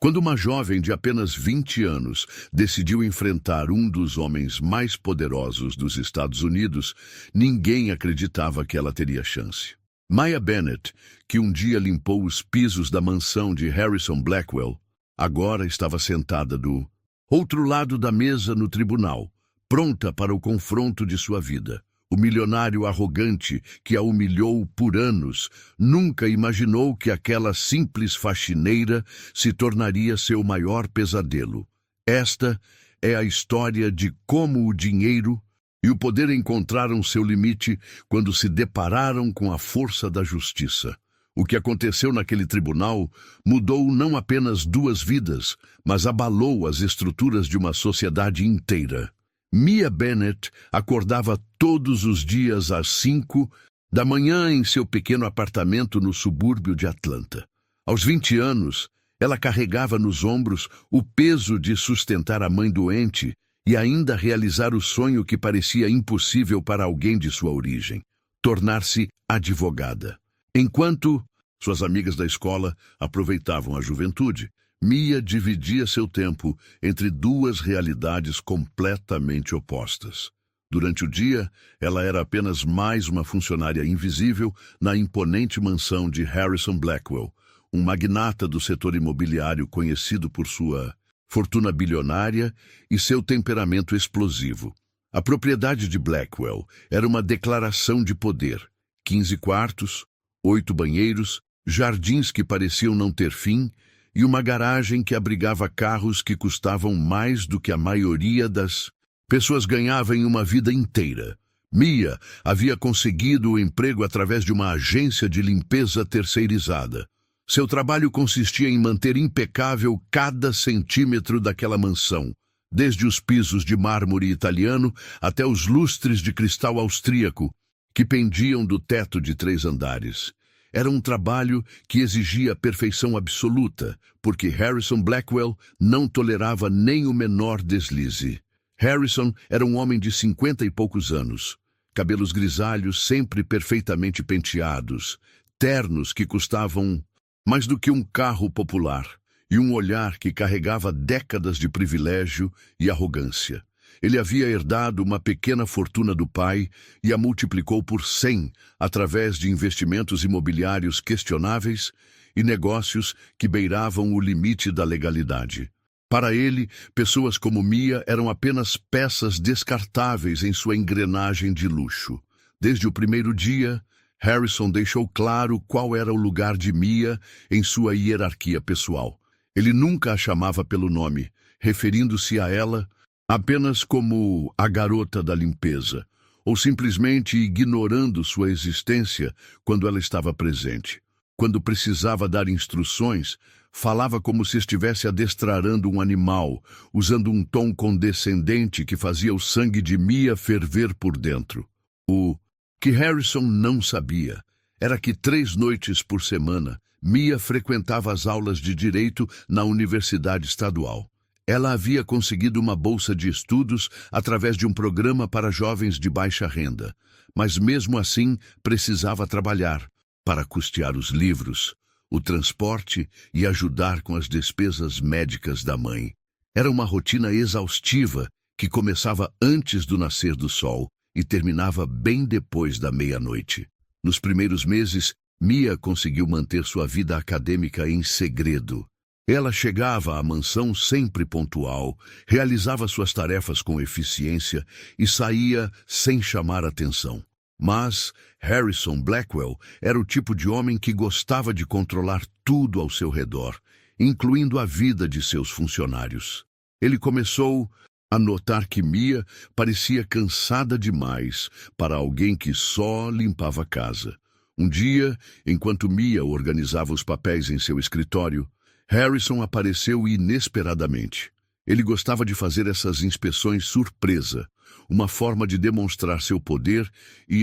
Quando uma jovem de apenas 20 anos decidiu enfrentar um dos homens mais poderosos dos Estados Unidos, ninguém acreditava que ela teria chance. Mia Bennett, que um dia limpou os pisos da mansão de Harrison Blackwell, agora estava sentada do outro lado da mesa no tribunal, pronta para o confronto de sua vida. O milionário arrogante que a humilhou por anos nunca imaginou que aquela simples faxineira se tornaria seu maior pesadelo. Esta é a história de como o dinheiro e o poder encontraram seu limite quando se depararam com a força da justiça. O que aconteceu naquele tribunal mudou não apenas 2 vidas, mas abalou as estruturas de uma sociedade inteira. Mia Bennett acordava todos os dias às 5 da manhã em seu pequeno apartamento no subúrbio de Atlanta. Aos 20 anos, ela carregava nos ombros o peso de sustentar a mãe doente e ainda realizar o sonho que parecia impossível para alguém de sua origem: tornar-se advogada. Enquanto suas amigas da escola aproveitavam a juventude, Mia dividia seu tempo entre 2 realidades completamente opostas. Durante o dia, ela era apenas mais uma funcionária invisível na imponente mansão de Harrison Blackwell, um magnata do setor imobiliário conhecido por sua fortuna bilionária e seu temperamento explosivo. A propriedade de Blackwell era uma declaração de poder: 15 quartos, 8 banheiros, jardins que pareciam não ter fim, e uma garagem que abrigava carros que custavam mais do que a maioria das pessoas ganhava em uma vida inteira. Mia havia conseguido o emprego através de uma agência de limpeza terceirizada. Seu trabalho consistia em manter impecável cada centímetro daquela mansão, desde os pisos de mármore italiano até os lustres de cristal austríaco que pendiam do teto de 3 andares. Era um trabalho que exigia perfeição absoluta, porque Harrison Blackwell não tolerava nem o menor deslize. Harrison era um homem de 50 e poucos anos, cabelos grisalhos sempre perfeitamente penteados, ternos que custavam mais do que um carro popular, e um olhar que carregava décadas de privilégio e arrogância. Ele havia herdado uma pequena fortuna do pai e a multiplicou por 100 através de investimentos imobiliários questionáveis e negócios que beiravam o limite da legalidade. Para ele, pessoas como Mia eram apenas peças descartáveis em sua engrenagem de luxo. Desde o primeiro dia, Harrison deixou claro qual era o lugar de Mia em sua hierarquia pessoal. Ele nunca a chamava pelo nome, referindo-se a ela apenas como a garota da limpeza, ou simplesmente ignorando sua existência quando ela estava presente. Quando precisava dar instruções, falava como se estivesse adestrando um animal, usando um tom condescendente que fazia o sangue de Mia ferver por dentro. O que Harrison não sabia era que 3 noites por semana, Mia frequentava as aulas de direito na Universidade Estadual. Ela havia conseguido uma bolsa de estudos através de um programa para jovens de baixa renda, mas mesmo assim precisava trabalhar para custear os livros, o transporte e ajudar com as despesas médicas da mãe. Era uma rotina exaustiva que começava antes do nascer do sol e terminava bem depois da meia-noite. Nos primeiros meses, Mia conseguiu manter sua vida acadêmica em segredo. Ela chegava à mansão sempre pontual, realizava suas tarefas com eficiência e saía sem chamar atenção. Mas Harrison Blackwell era o tipo de homem que gostava de controlar tudo ao seu redor, incluindo a vida de seus funcionários. Ele começou a notar que Mia parecia cansada demais para alguém que só limpava a casa. Um dia, enquanto Mia organizava os papéis em seu escritório, Harrison apareceu inesperadamente. Ele gostava de fazer essas inspeções surpresa, uma forma de demonstrar seu poder e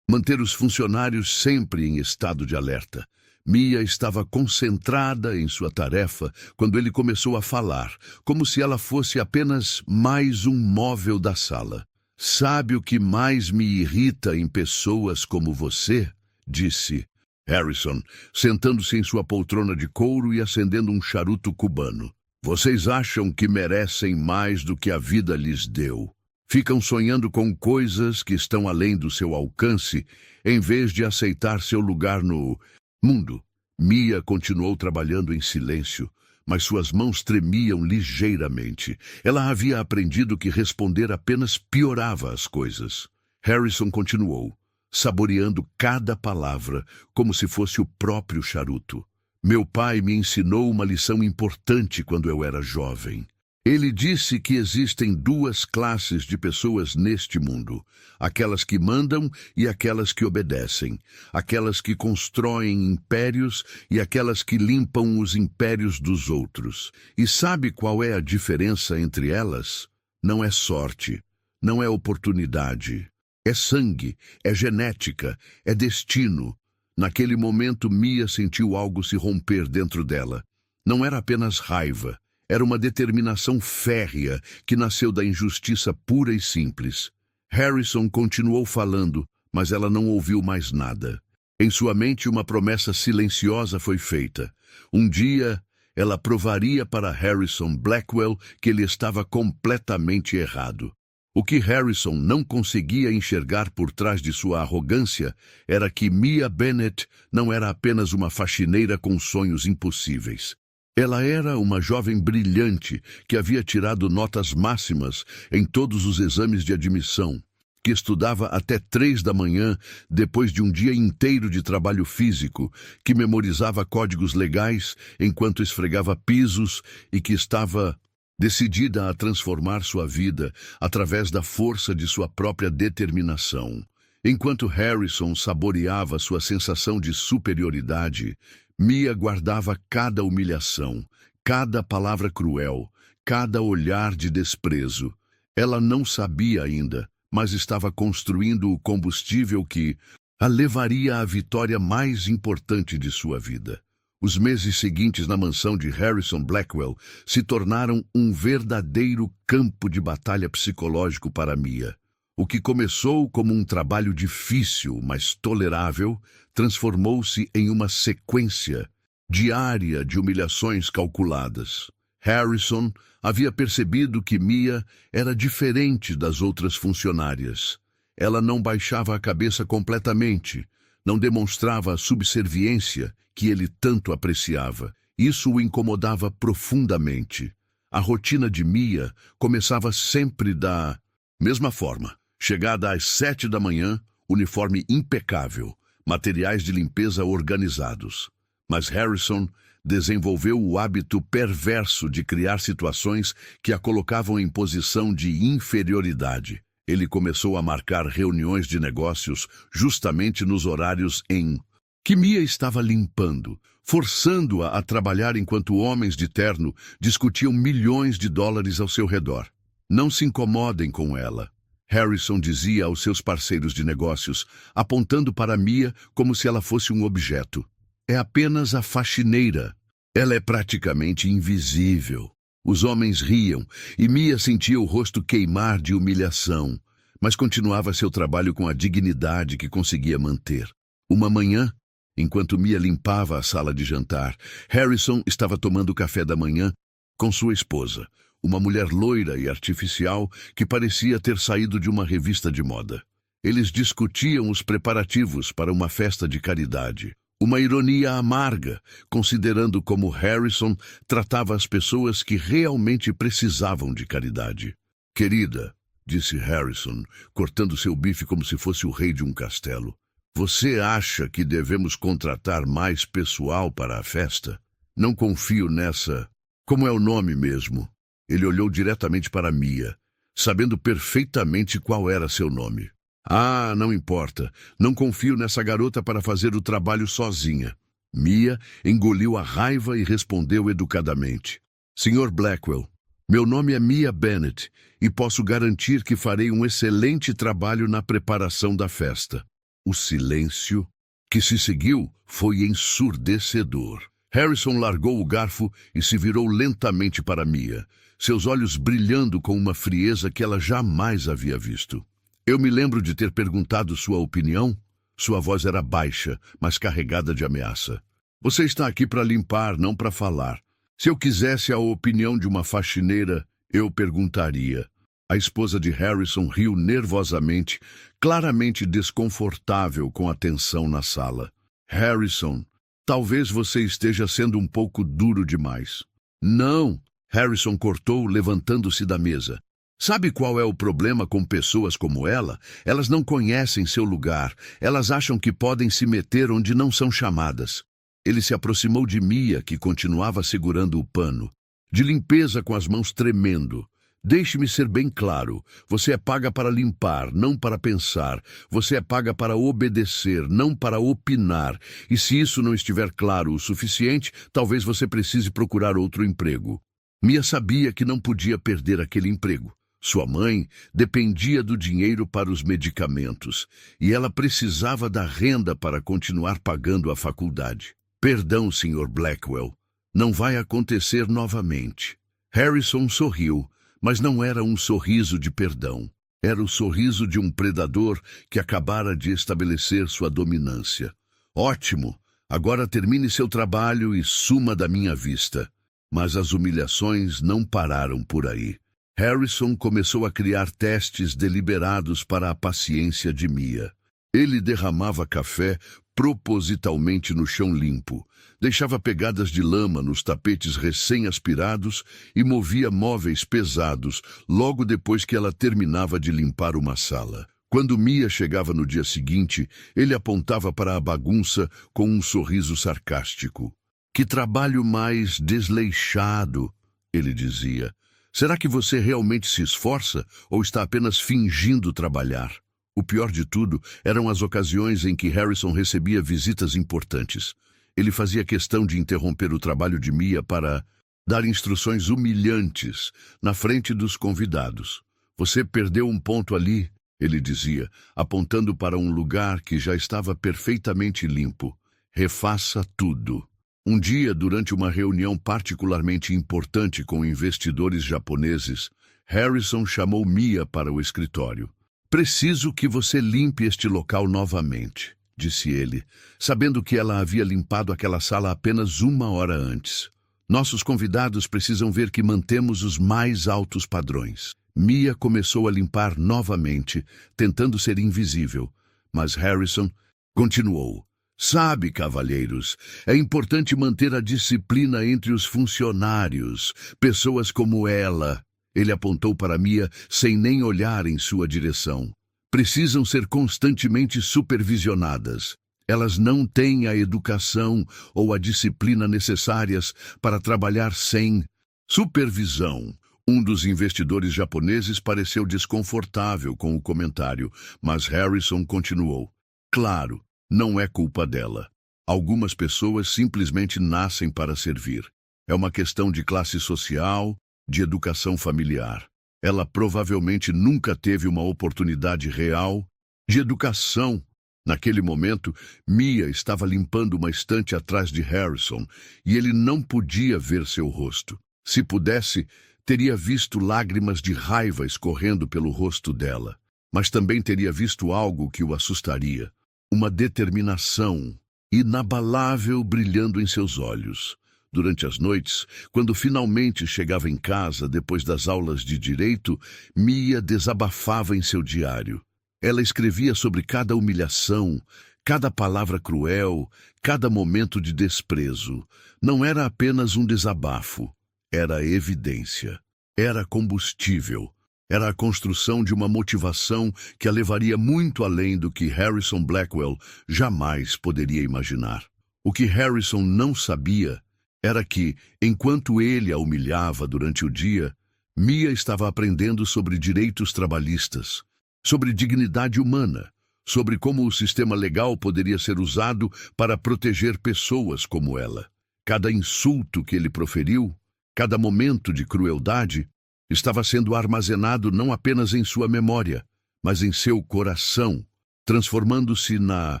manter os funcionários sempre em estado de alerta. Mia estava concentrada em sua tarefa quando ele começou a falar, como se ela fosse apenas mais um móvel da sala. "Sabe o que mais me irrita em pessoas como você?", disse Harrison, sentando-se em sua poltrona de couro e acendendo um charuto cubano. Vocês acham que merecem mais do que a vida lhes deu. Ficam sonhando com coisas que estão além do seu alcance, em vez de aceitar seu lugar no mundo. Mia continuou trabalhando em silêncio, mas suas mãos tremiam ligeiramente. Ela havia aprendido que responder apenas piorava as coisas. Harrison continuou, saboreando cada palavra como se fosse o próprio charuto. Meu pai me ensinou uma lição importante quando eu era jovem. Ele disse que existem duas classes de pessoas neste mundo: aquelas que mandam e aquelas que obedecem, aquelas que constroem impérios e aquelas que limpam os impérios dos outros. E sabe qual é a diferença entre elas? Não é sorte, não é oportunidade. É sangue, é genética, é destino. Naquele momento, Mia sentiu algo se romper dentro dela. Não era apenas raiva. Era uma determinação férrea que nasceu da injustiça pura e simples. Harrison continuou falando, mas ela não ouviu mais nada. Em sua mente, uma promessa silenciosa foi feita. Um dia, ela provaria para Harrison Blackwell que ele estava completamente errado. O que Harrison não conseguia enxergar por trás de sua arrogância era que Mia Bennett não era apenas uma faxineira com sonhos impossíveis. Ela era uma jovem brilhante que havia tirado notas máximas em todos os exames de admissão, que estudava até 3 da manhã depois de um dia inteiro de trabalho físico, que memorizava códigos legais enquanto esfregava pisos e que estava decidida a transformar sua vida através da força de sua própria determinação. Enquanto Harrison saboreava sua sensação de superioridade, Mia guardava cada humilhação, cada palavra cruel, cada olhar de desprezo. Ela não sabia ainda, mas estava construindo o combustível que a levaria à vitória mais importante de sua vida. Os meses seguintes na mansão de Harrison Blackwell se tornaram um verdadeiro campo de batalha psicológico para Mia. O que começou como um trabalho difícil, mas tolerável, transformou-se em uma sequência diária de humilhações calculadas. Harrison havia percebido que Mia era diferente das outras funcionárias. Ela não baixava a cabeça completamente, não demonstrava a subserviência que ele tanto apreciava. Isso o incomodava profundamente. A rotina de Mia começava sempre da mesma forma. Chegada às 7 da manhã, uniforme impecável, materiais de limpeza organizados. Mas Harrison desenvolveu o hábito perverso de criar situações que a colocavam em posição de inferioridade. Ele começou a marcar reuniões de negócios justamente nos horários em que Mia estava limpando, forçando-a a trabalhar enquanto homens de terno discutiam milhões de dólares ao seu redor. Não se incomodem com ela, Harrison dizia aos seus parceiros de negócios, apontando para Mia como se ela fosse um objeto. É apenas a faxineira. Ela é praticamente invisível. Os homens riam e Mia sentia o rosto queimar de humilhação, mas continuava seu trabalho com a dignidade que conseguia manter. Uma manhã, enquanto Mia limpava a sala de jantar, Harrison estava tomando café da manhã com sua esposa, uma mulher loira e artificial que parecia ter saído de uma revista de moda. Eles discutiam os preparativos para uma festa de caridade. Uma ironia amarga, considerando como Harrison tratava as pessoas que realmente precisavam de caridade. Querida, disse Harrison, cortando seu bife como se fosse o rei de um castelo, você acha que devemos contratar mais pessoal para a festa? Não confio nessa... Como é o nome mesmo? Ele olhou diretamente para Mia, sabendo perfeitamente qual era seu nome. Ah, não importa. Não confio nessa garota para fazer o trabalho sozinha. Mia engoliu a raiva e respondeu educadamente. Sr. Blackwell, meu nome é Mia Bennett e posso garantir que farei um excelente trabalho na preparação da festa. O silêncio que se seguiu foi ensurdecedor. Harrison largou o garfo e se virou lentamente para Mia, seus olhos brilhando com uma frieza que ela jamais havia visto. Eu me lembro de ter perguntado sua opinião. Sua voz era baixa, mas carregada de ameaça. Você está aqui para limpar, não para falar. Se eu quisesse a opinião de uma faxineira, eu perguntaria. A esposa de Harrison riu nervosamente, claramente desconfortável com a tensão na sala. Harrison, talvez você esteja sendo um pouco duro demais. Não, Harrison cortou, levantando-se da mesa. Sabe qual é o problema com pessoas como ela? Elas não conhecem seu lugar. Elas acham que podem se meter onde não são chamadas. Ele se aproximou de Mia, que continuava segurando o pano, de limpeza com as mãos tremendo. Deixe-me ser bem claro. Você é paga para limpar, não para pensar. Você é paga para obedecer, não para opinar. E se isso não estiver claro o suficiente, talvez você precise procurar outro emprego. Mia sabia que não podia perder aquele emprego. Sua mãe dependia do dinheiro para os medicamentos, e ela precisava da renda para continuar pagando a faculdade. Perdão, Sr. Blackwell. Não vai acontecer novamente. Harrison sorriu, mas não era um sorriso de perdão. Era o sorriso de um predador que acabara de estabelecer sua dominância. Ótimo! Agora termine seu trabalho e suma da minha vista. Mas as humilhações não pararam por aí. Harrison começou a criar testes deliberados para a paciência de Mia. Ele derramava café propositalmente no chão limpo, deixava pegadas de lama nos tapetes recém-aspirados e movia móveis pesados logo depois que ela terminava de limpar uma sala. Quando Mia chegava no dia seguinte, ele apontava para a bagunça com um sorriso sarcástico. Que trabalho mais desleixado, ele dizia. Será que você realmente se esforça ou está apenas fingindo trabalhar? O pior de tudo eram as ocasiões em que Harrison recebia visitas importantes. Ele fazia questão de interromper o trabalho de Mia para dar instruções humilhantes na frente dos convidados. Você perdeu um ponto ali, ele dizia, apontando para um lugar que já estava perfeitamente limpo. Refaça tudo. Um dia, durante uma reunião particularmente importante com investidores japoneses, Harrison chamou Mia para o escritório. Preciso que você limpe este local novamente, disse ele, sabendo que ela havia limpado aquela sala apenas 1 hora antes. Nossos convidados precisam ver que mantemos os mais altos padrões. Mia começou a limpar novamente, tentando ser invisível, mas Harrison continuou. Sabe, cavalheiros, é importante manter a disciplina entre os funcionários, pessoas como ela. Ele apontou para Mia sem nem olhar em sua direção. Precisam ser constantemente supervisionadas. Elas não têm a educação ou a disciplina necessárias para trabalhar sem supervisão. Um dos investidores japoneses pareceu desconfortável com o comentário, mas Harrison continuou. Claro, não é culpa dela. Algumas pessoas simplesmente nascem para servir. É uma questão de classe social, de educação familiar. Ela provavelmente nunca teve uma oportunidade real de educação. Naquele momento, Mia estava limpando uma estante atrás de Harrison e ele não podia ver seu rosto. Se pudesse, teria visto lágrimas de raiva escorrendo pelo rosto dela, mas também teria visto algo que o assustaria. Uma determinação inabalável brilhando em seus olhos. Durante as noites, quando finalmente chegava em casa depois das aulas de direito, Mia desabafava em seu diário. Ela escrevia sobre cada humilhação, cada palavra cruel, cada momento de desprezo. Não era apenas um desabafo, era evidência, era combustível. Era a construção de uma motivação que a levaria muito além do que Harrison Blackwell jamais poderia imaginar. O que Harrison não sabia era que, enquanto ele a humilhava durante o dia, Mia estava aprendendo sobre direitos trabalhistas, sobre dignidade humana, sobre como o sistema legal poderia ser usado para proteger pessoas como ela. Cada insulto que ele proferiu, cada momento de crueldade, estava sendo armazenado não apenas em sua memória, mas em seu coração, transformando-se na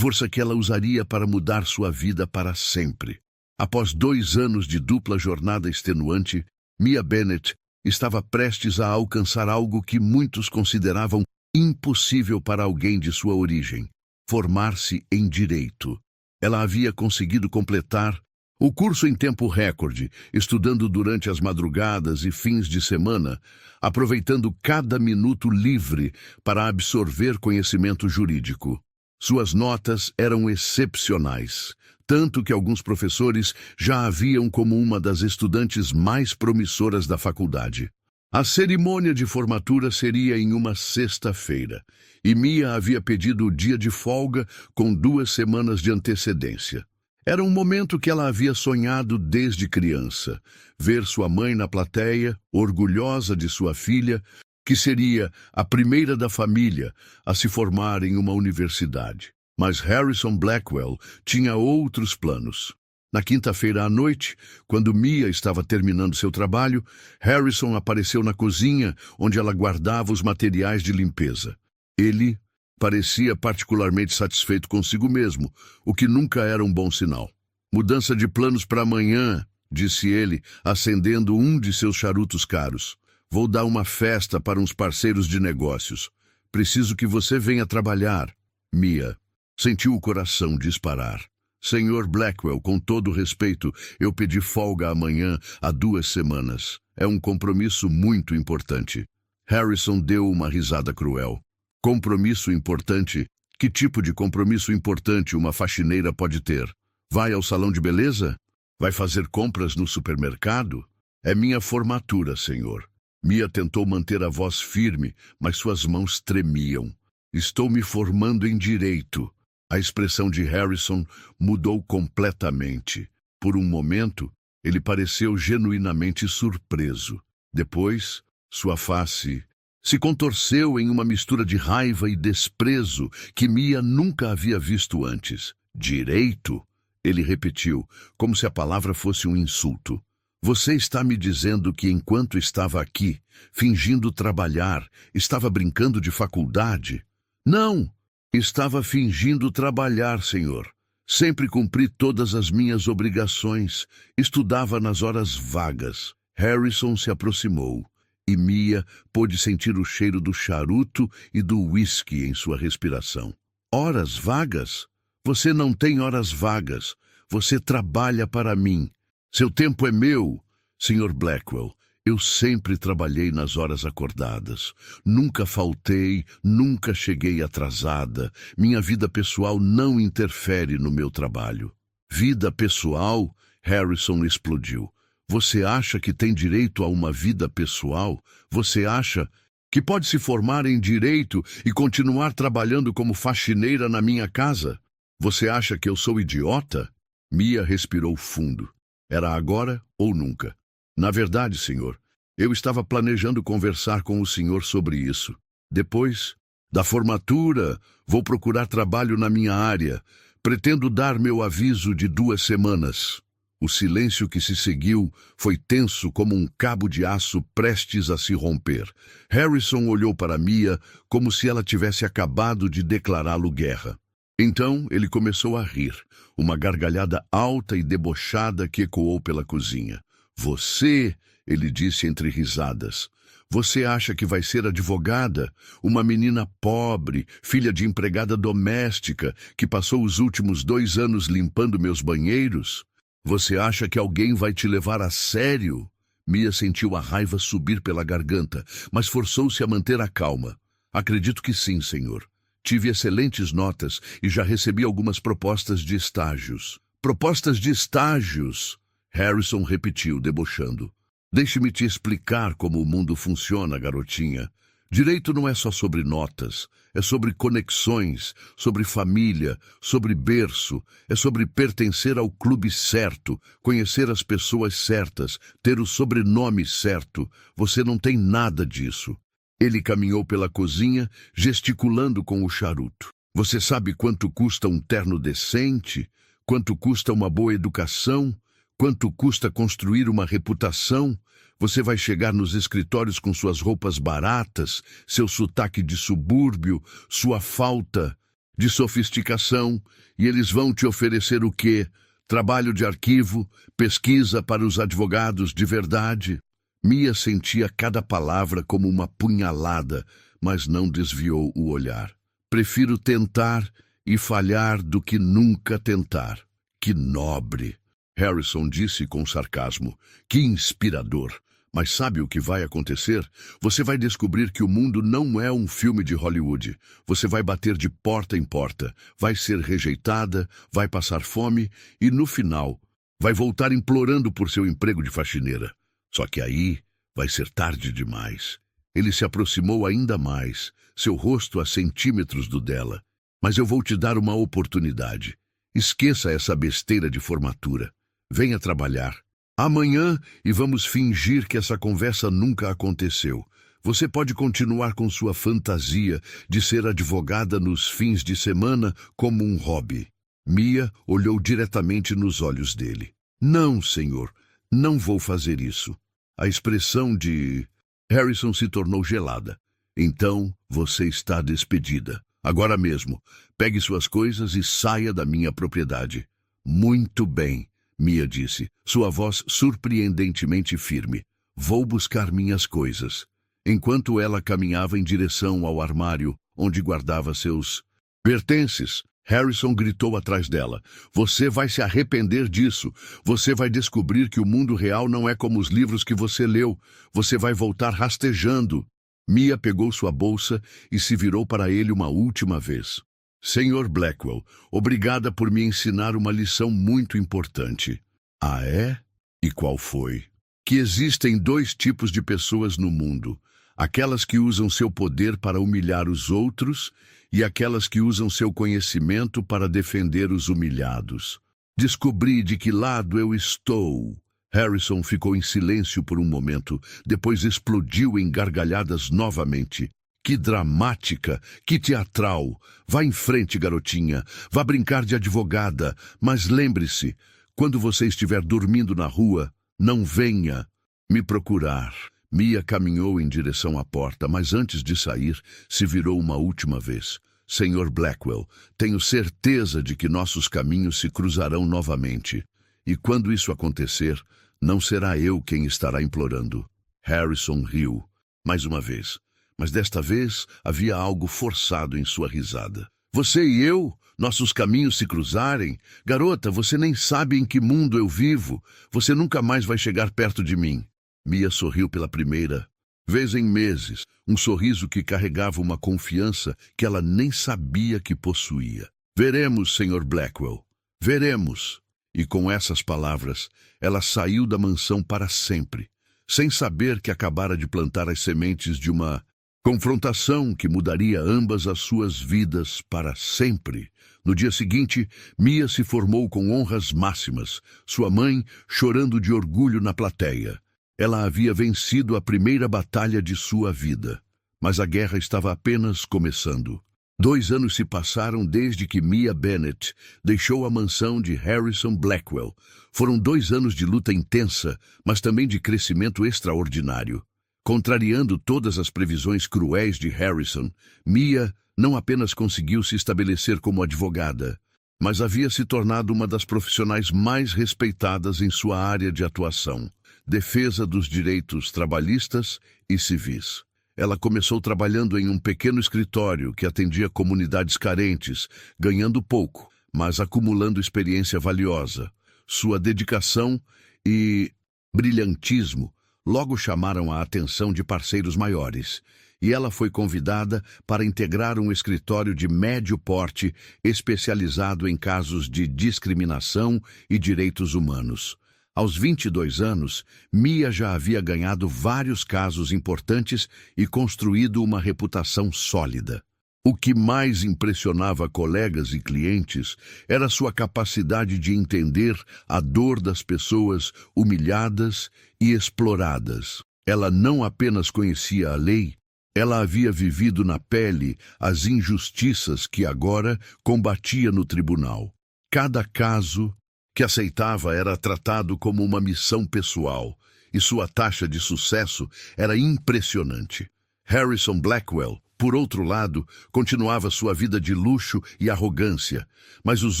força que ela usaria para mudar sua vida para sempre. Após 2 anos de dupla jornada extenuante, Mia Bennett estava prestes a alcançar algo que muitos consideravam impossível para alguém de sua origem. formar-se em Direito. Ela havia conseguido completar o curso em tempo recorde, estudando durante as madrugadas e fins de semana, aproveitando cada minuto livre para absorver conhecimento jurídico. Suas notas eram excepcionais, tanto que alguns professores já a viam como uma das estudantes mais promissoras da faculdade. A cerimônia de formatura seria em uma sexta-feira, e Mia havia pedido o dia de folga com 2 semanas de antecedência. Era um momento que ela havia sonhado desde criança, ver sua mãe na plateia, orgulhosa de sua filha, que seria a primeira da família a se formar em uma universidade. Mas Harrison Blackwell tinha outros planos. Na quinta-feira à noite, quando Mia estava terminando seu trabalho, Harrison apareceu na cozinha, onde ela guardava os materiais de limpeza. Ele parecia particularmente satisfeito consigo mesmo, o que nunca era um bom sinal. Mudança de planos para amanhã, disse ele, acendendo um de seus charutos caros. Vou dar uma festa para uns parceiros de negócios. Preciso que você venha trabalhar. Mia sentiu o coração disparar. Senhor Blackwell, com todo respeito, eu pedi folga amanhã há 2 semanas. É um compromisso muito importante. Harrison deu uma risada cruel. Compromisso importante? Que tipo de compromisso importante uma faxineira pode ter? Vai ao salão de beleza? Vai fazer compras no supermercado? É minha formatura, senhor. Mia tentou manter a voz firme, mas suas mãos tremiam. Estou me formando em Direito. A expressão de Harrison mudou completamente. Por um momento, ele pareceu genuinamente surpreso. Depois, sua face se contorceu em uma mistura de raiva e desprezo que Mia nunca havia visto antes. Direito? Ele repetiu, como se a palavra fosse um insulto. Você está me dizendo que enquanto estava aqui, fingindo trabalhar, estava brincando de faculdade? Não! Estava fingindo trabalhar, senhor. Sempre cumpri todas as minhas obrigações. Estudava nas horas vagas. Harrison se aproximou. E Mia pôde sentir o cheiro do charuto e do uísque em sua respiração. Horas vagas? Você não tem horas vagas. Você trabalha para mim. Seu tempo é meu. Sr. Blackwell, eu sempre trabalhei nas horas acordadas. Nunca faltei, nunca cheguei atrasada. Minha vida pessoal não interfere no meu trabalho. Vida pessoal? Harrison explodiu. Você acha que tem direito a uma vida pessoal? Você acha que pode se formar em Direito e continuar trabalhando como faxineira na minha casa? Você acha que eu sou idiota? Mia respirou fundo. Era agora ou nunca. Na verdade, senhor, eu estava planejando conversar com o senhor sobre isso. Depois da formatura, vou procurar trabalho na minha área. Pretendo dar meu aviso de 2 semanas. O silêncio que se seguiu foi tenso como um cabo de aço prestes a se romper. Harrison olhou para Mia como se ela tivesse acabado de declará-lo guerra. Então ele começou a rir, uma gargalhada alta e debochada que ecoou pela cozinha. Você, ele disse entre risadas, você acha que vai ser advogada? Uma menina pobre, filha de empregada doméstica, que passou os últimos 2 anos limpando meus banheiros? Você acha que alguém vai te levar a sério? Mia sentiu a raiva subir pela garganta, mas forçou-se a manter a calma. Acredito que sim, senhor. Tive excelentes notas e já recebi algumas propostas de estágios. Propostas de estágios? Harrison repetiu, debochando. Deixe-me te explicar como o mundo funciona, garotinha. Direito não é só sobre notas, é sobre conexões, sobre família, sobre berço, é sobre pertencer ao clube certo, conhecer as pessoas certas, ter o sobrenome certo. Você não tem nada disso. Ele caminhou pela cozinha, gesticulando com o charuto. Você sabe quanto custa um terno decente? Quanto custa uma boa educação? Quanto custa construir uma reputação? Você vai chegar nos escritórios com suas roupas baratas, seu sotaque de subúrbio, sua falta de sofisticação, e eles vão te oferecer o quê? Trabalho de arquivo, pesquisa para os advogados de verdade. Mia sentia cada palavra como uma punhalada, mas não desviou o olhar. Prefiro tentar e falhar do que nunca tentar. Que nobre! Harrison disse com sarcasmo. Que inspirador! Mas sabe o que vai acontecer? Você vai descobrir que o mundo não é um filme de Hollywood. Você vai bater de porta em porta, vai ser rejeitada, vai passar fome e, no final, vai voltar implorando por seu emprego de faxineira. Só que aí vai ser tarde demais. Ele se aproximou ainda mais, seu rosto a centímetros do dela. Mas eu vou te dar uma oportunidade. Esqueça essa besteira de formatura. Venha trabalhar. Amanhã e vamos fingir que essa conversa nunca aconteceu. Você pode continuar com sua fantasia de ser advogada nos fins de semana como um hobby. Mia olhou diretamente nos olhos dele. Não, senhor, não vou fazer isso. A expressão de Harrison se tornou gelada. Então, você está despedida. Agora mesmo, pegue suas coisas e saia da minha propriedade. Muito bem, Mia disse, sua voz surpreendentemente firme. Vou buscar minhas coisas. Enquanto ela caminhava em direção ao armário, onde guardava seus pertences, Harrison gritou atrás dela. Você vai se arrepender disso. Você vai descobrir que o mundo real não é como os livros que você leu. Você vai voltar rastejando. Mia pegou sua bolsa e se virou para ele uma última vez. Senhor Blackwell, obrigada por me ensinar uma lição muito importante. Ah, é? E qual foi? Que existem dois tipos de pessoas no mundo. Aquelas que usam seu poder para humilhar os outros e aquelas que usam seu conhecimento para defender os humilhados. Descobri de que lado eu estou. Harrison ficou em silêncio por um momento, depois explodiu em gargalhadas novamente. Que dramática, que teatral. Vá em frente, garotinha. Vá brincar de advogada. Mas lembre-se, quando você estiver dormindo na rua, não venha me procurar. Mia caminhou em direção à porta, mas antes de sair, se virou uma última vez. Senhor Blackwell, tenho certeza de que nossos caminhos se cruzarão novamente. E quando isso acontecer, não será eu quem estará implorando. Harrison riu, mais uma vez. Mas desta vez havia algo forçado em sua risada. Você e eu, nossos caminhos se cruzarem? Garota, você nem sabe em que mundo eu vivo. Você nunca mais vai chegar perto de mim. Mia sorriu pela primeira vez em meses, um sorriso que carregava uma confiança que ela nem sabia que possuía. Veremos, Sr. Blackwell, veremos. E com essas palavras, ela saiu da mansão para sempre, sem saber que acabara de plantar as sementes de uma confrontação que mudaria ambas as suas vidas para sempre. No dia seguinte, Mia se formou com honras máximas, sua mãe chorando de orgulho na plateia. Ela havia vencido a primeira batalha de sua vida, mas a guerra estava apenas começando. 2 anos se passaram desde que Mia Bennett deixou a mansão de Harrison Blackwell. Foram 2 anos de luta intensa, mas também de crescimento extraordinário. Contrariando todas as previsões cruéis de Harrison, Mia não apenas conseguiu se estabelecer como advogada, mas havia se tornado uma das profissionais mais respeitadas em sua área de atuação, defesa dos direitos trabalhistas e civis. Ela começou trabalhando em um pequeno escritório que atendia comunidades carentes, ganhando pouco, mas acumulando experiência valiosa. Sua dedicação e brilhantismo logo chamaram a atenção de parceiros maiores, e ela foi convidada para integrar um escritório de médio porte especializado em casos de discriminação e direitos humanos. Aos 22 anos, Mia já havia ganhado vários casos importantes e construído uma reputação sólida. O que mais impressionava colegas e clientes era sua capacidade de entender a dor das pessoas humilhadas e exploradas. Ela não apenas conhecia a lei, ela havia vivido na pele as injustiças que agora combatia no tribunal. Cada caso que aceitava era tratado como uma missão pessoal, e sua taxa de sucesso era impressionante. Harrison Blackwell, por outro lado, continuava sua vida de luxo e arrogância, mas os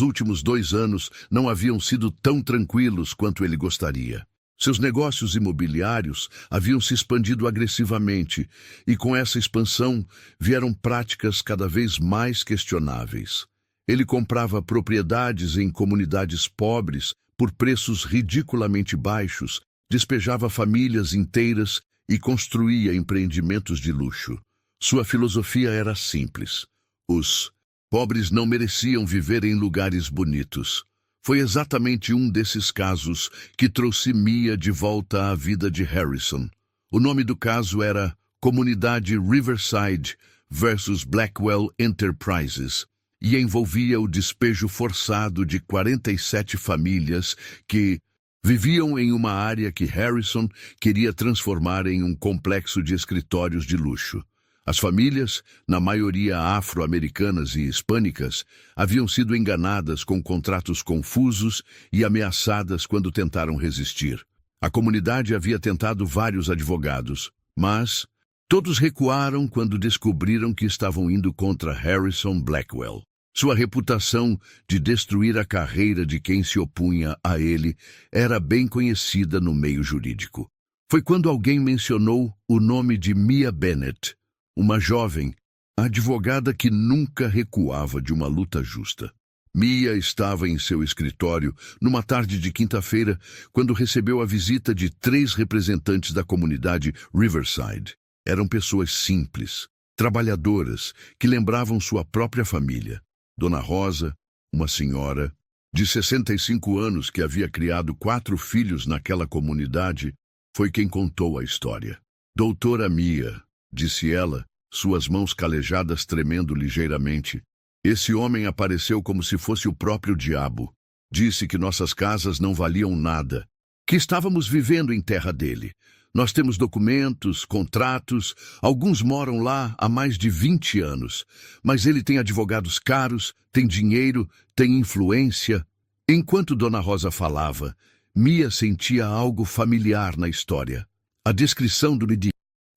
últimos 2 anos não haviam sido tão tranquilos quanto ele gostaria. Seus negócios imobiliários haviam se expandido agressivamente, e com essa expansão vieram práticas cada vez mais questionáveis. Ele comprava propriedades em comunidades pobres por preços ridiculamente baixos, despejava famílias inteiras e construía empreendimentos de luxo. Sua filosofia era simples. Os pobres não mereciam viver em lugares bonitos. Foi exatamente um desses casos que trouxe Mia de volta à vida de Harrison. O nome do caso era Comunidade Riverside versus Blackwell Enterprises e envolvia o despejo forçado de 47 famílias que viviam em uma área que Harrison queria transformar em um complexo de escritórios de luxo. As famílias, na maioria afro-americanas e hispânicas, haviam sido enganadas com contratos confusos e ameaçadas quando tentaram resistir. A comunidade havia tentado vários advogados, mas todos recuaram quando descobriram que estavam indo contra Harrison Blackwell. Sua reputação de destruir a carreira de quem se opunha a ele era bem conhecida no meio jurídico. Foi quando alguém mencionou o nome de Mia Bennett, uma jovem advogada que nunca recuava de uma luta justa. Mia estava em seu escritório numa tarde de quinta-feira quando recebeu a visita de 3 representantes da comunidade Riverside. Eram pessoas simples, trabalhadoras, que lembravam sua própria família. Dona Rosa, uma senhora de 65 anos que havia criado 4 filhos naquela comunidade, foi quem contou a história. Doutora Mia, disse ela, suas mãos calejadas tremendo ligeiramente. Esse homem apareceu como se fosse o próprio diabo. Disse que nossas casas não valiam nada, que estávamos vivendo em terra dele. Nós temos documentos, contratos, alguns moram lá há mais de 20 anos, mas ele tem advogados caros, tem dinheiro, tem influência. Enquanto Dona Rosa falava, Mia sentia algo familiar na história. A descrição do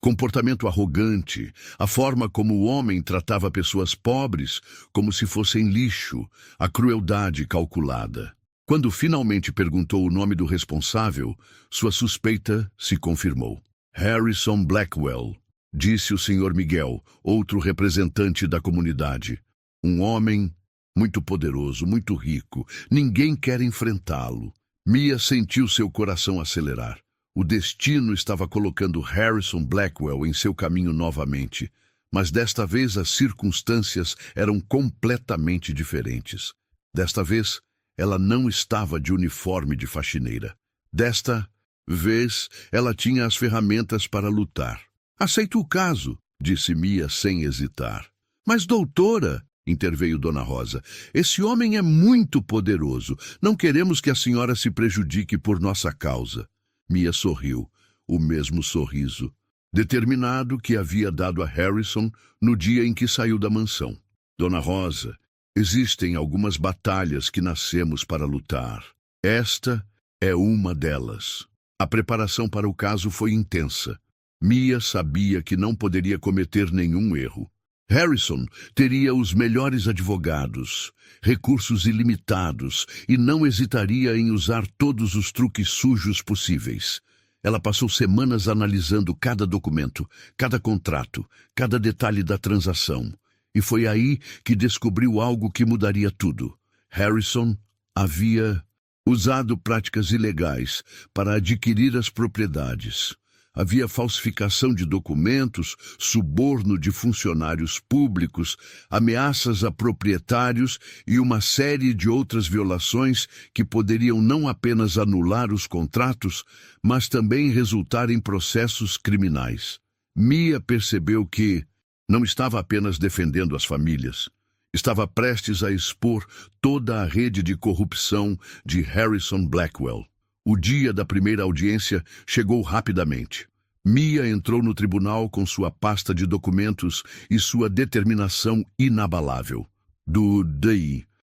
comportamento arrogante, a forma como o homem tratava pessoas pobres como se fossem lixo, a crueldade calculada. Quando finalmente perguntou o nome do responsável, sua suspeita se confirmou. Harrison Blackwell, disse o Sr. Miguel, outro representante da comunidade. Um homem muito poderoso, muito rico. Ninguém quer enfrentá-lo. Mia sentiu seu coração acelerar. O destino estava colocando Harrison Blackwell em seu caminho novamente, mas desta vez as circunstâncias eram completamente diferentes. Desta vez, ela não estava de uniforme de faxineira. Desta vez, ela tinha as ferramentas para lutar. Aceito o caso, disse Mia sem hesitar. Mas, doutora, interveio Dona Rosa, esse homem é muito poderoso. Não queremos que a senhora se prejudique por nossa causa. Mia sorriu, o mesmo sorriso, determinado que havia dado a Harrison no dia em que saiu da mansão. Dona Rosa, existem algumas batalhas que nascemos para lutar. Esta é uma delas. A preparação para o caso foi intensa. Mia sabia que não poderia cometer nenhum erro. Harrison teria os melhores advogados, recursos ilimitados e não hesitaria em usar todos os truques sujos possíveis. Ela passou semanas analisando cada documento, cada contrato, cada detalhe da transação. E foi aí que descobriu algo que mudaria tudo. Harrison havia usado práticas ilegais para adquirir as propriedades. Havia falsificação de documentos, suborno de funcionários públicos, ameaças a proprietários e uma série de outras violações que poderiam não apenas anular os contratos, mas também resultar em processos criminais. Mia percebeu que não estava apenas defendendo as famílias. Estava prestes a expor toda a rede de corrupção de Harrison Blackwell. O dia da primeira audiência chegou rapidamente. Mia entrou no tribunal com sua pasta de documentos e sua determinação inabalável. Do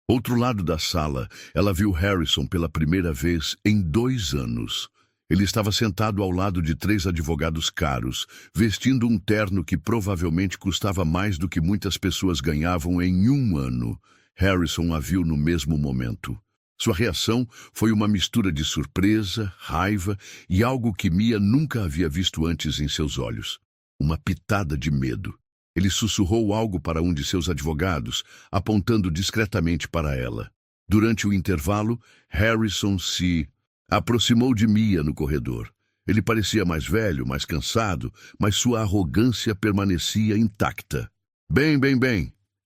outro lado da sala, ela viu Harrison pela primeira vez em 2 anos. Ele estava sentado ao lado de 3 advogados caros, vestindo um terno que provavelmente custava mais do que muitas pessoas ganhavam em 1 ano. Harrison a viu no mesmo momento. Sua reação foi uma mistura de surpresa, raiva e algo que Mia nunca havia visto antes em seus olhos. Uma pitada de medo. Ele sussurrou algo para um de seus advogados, apontando discretamente para ela. Durante o intervalo, Harrison se aproximou de Mia no corredor. Ele parecia mais velho, mais cansado, mas sua arrogância permanecia intacta. Bem,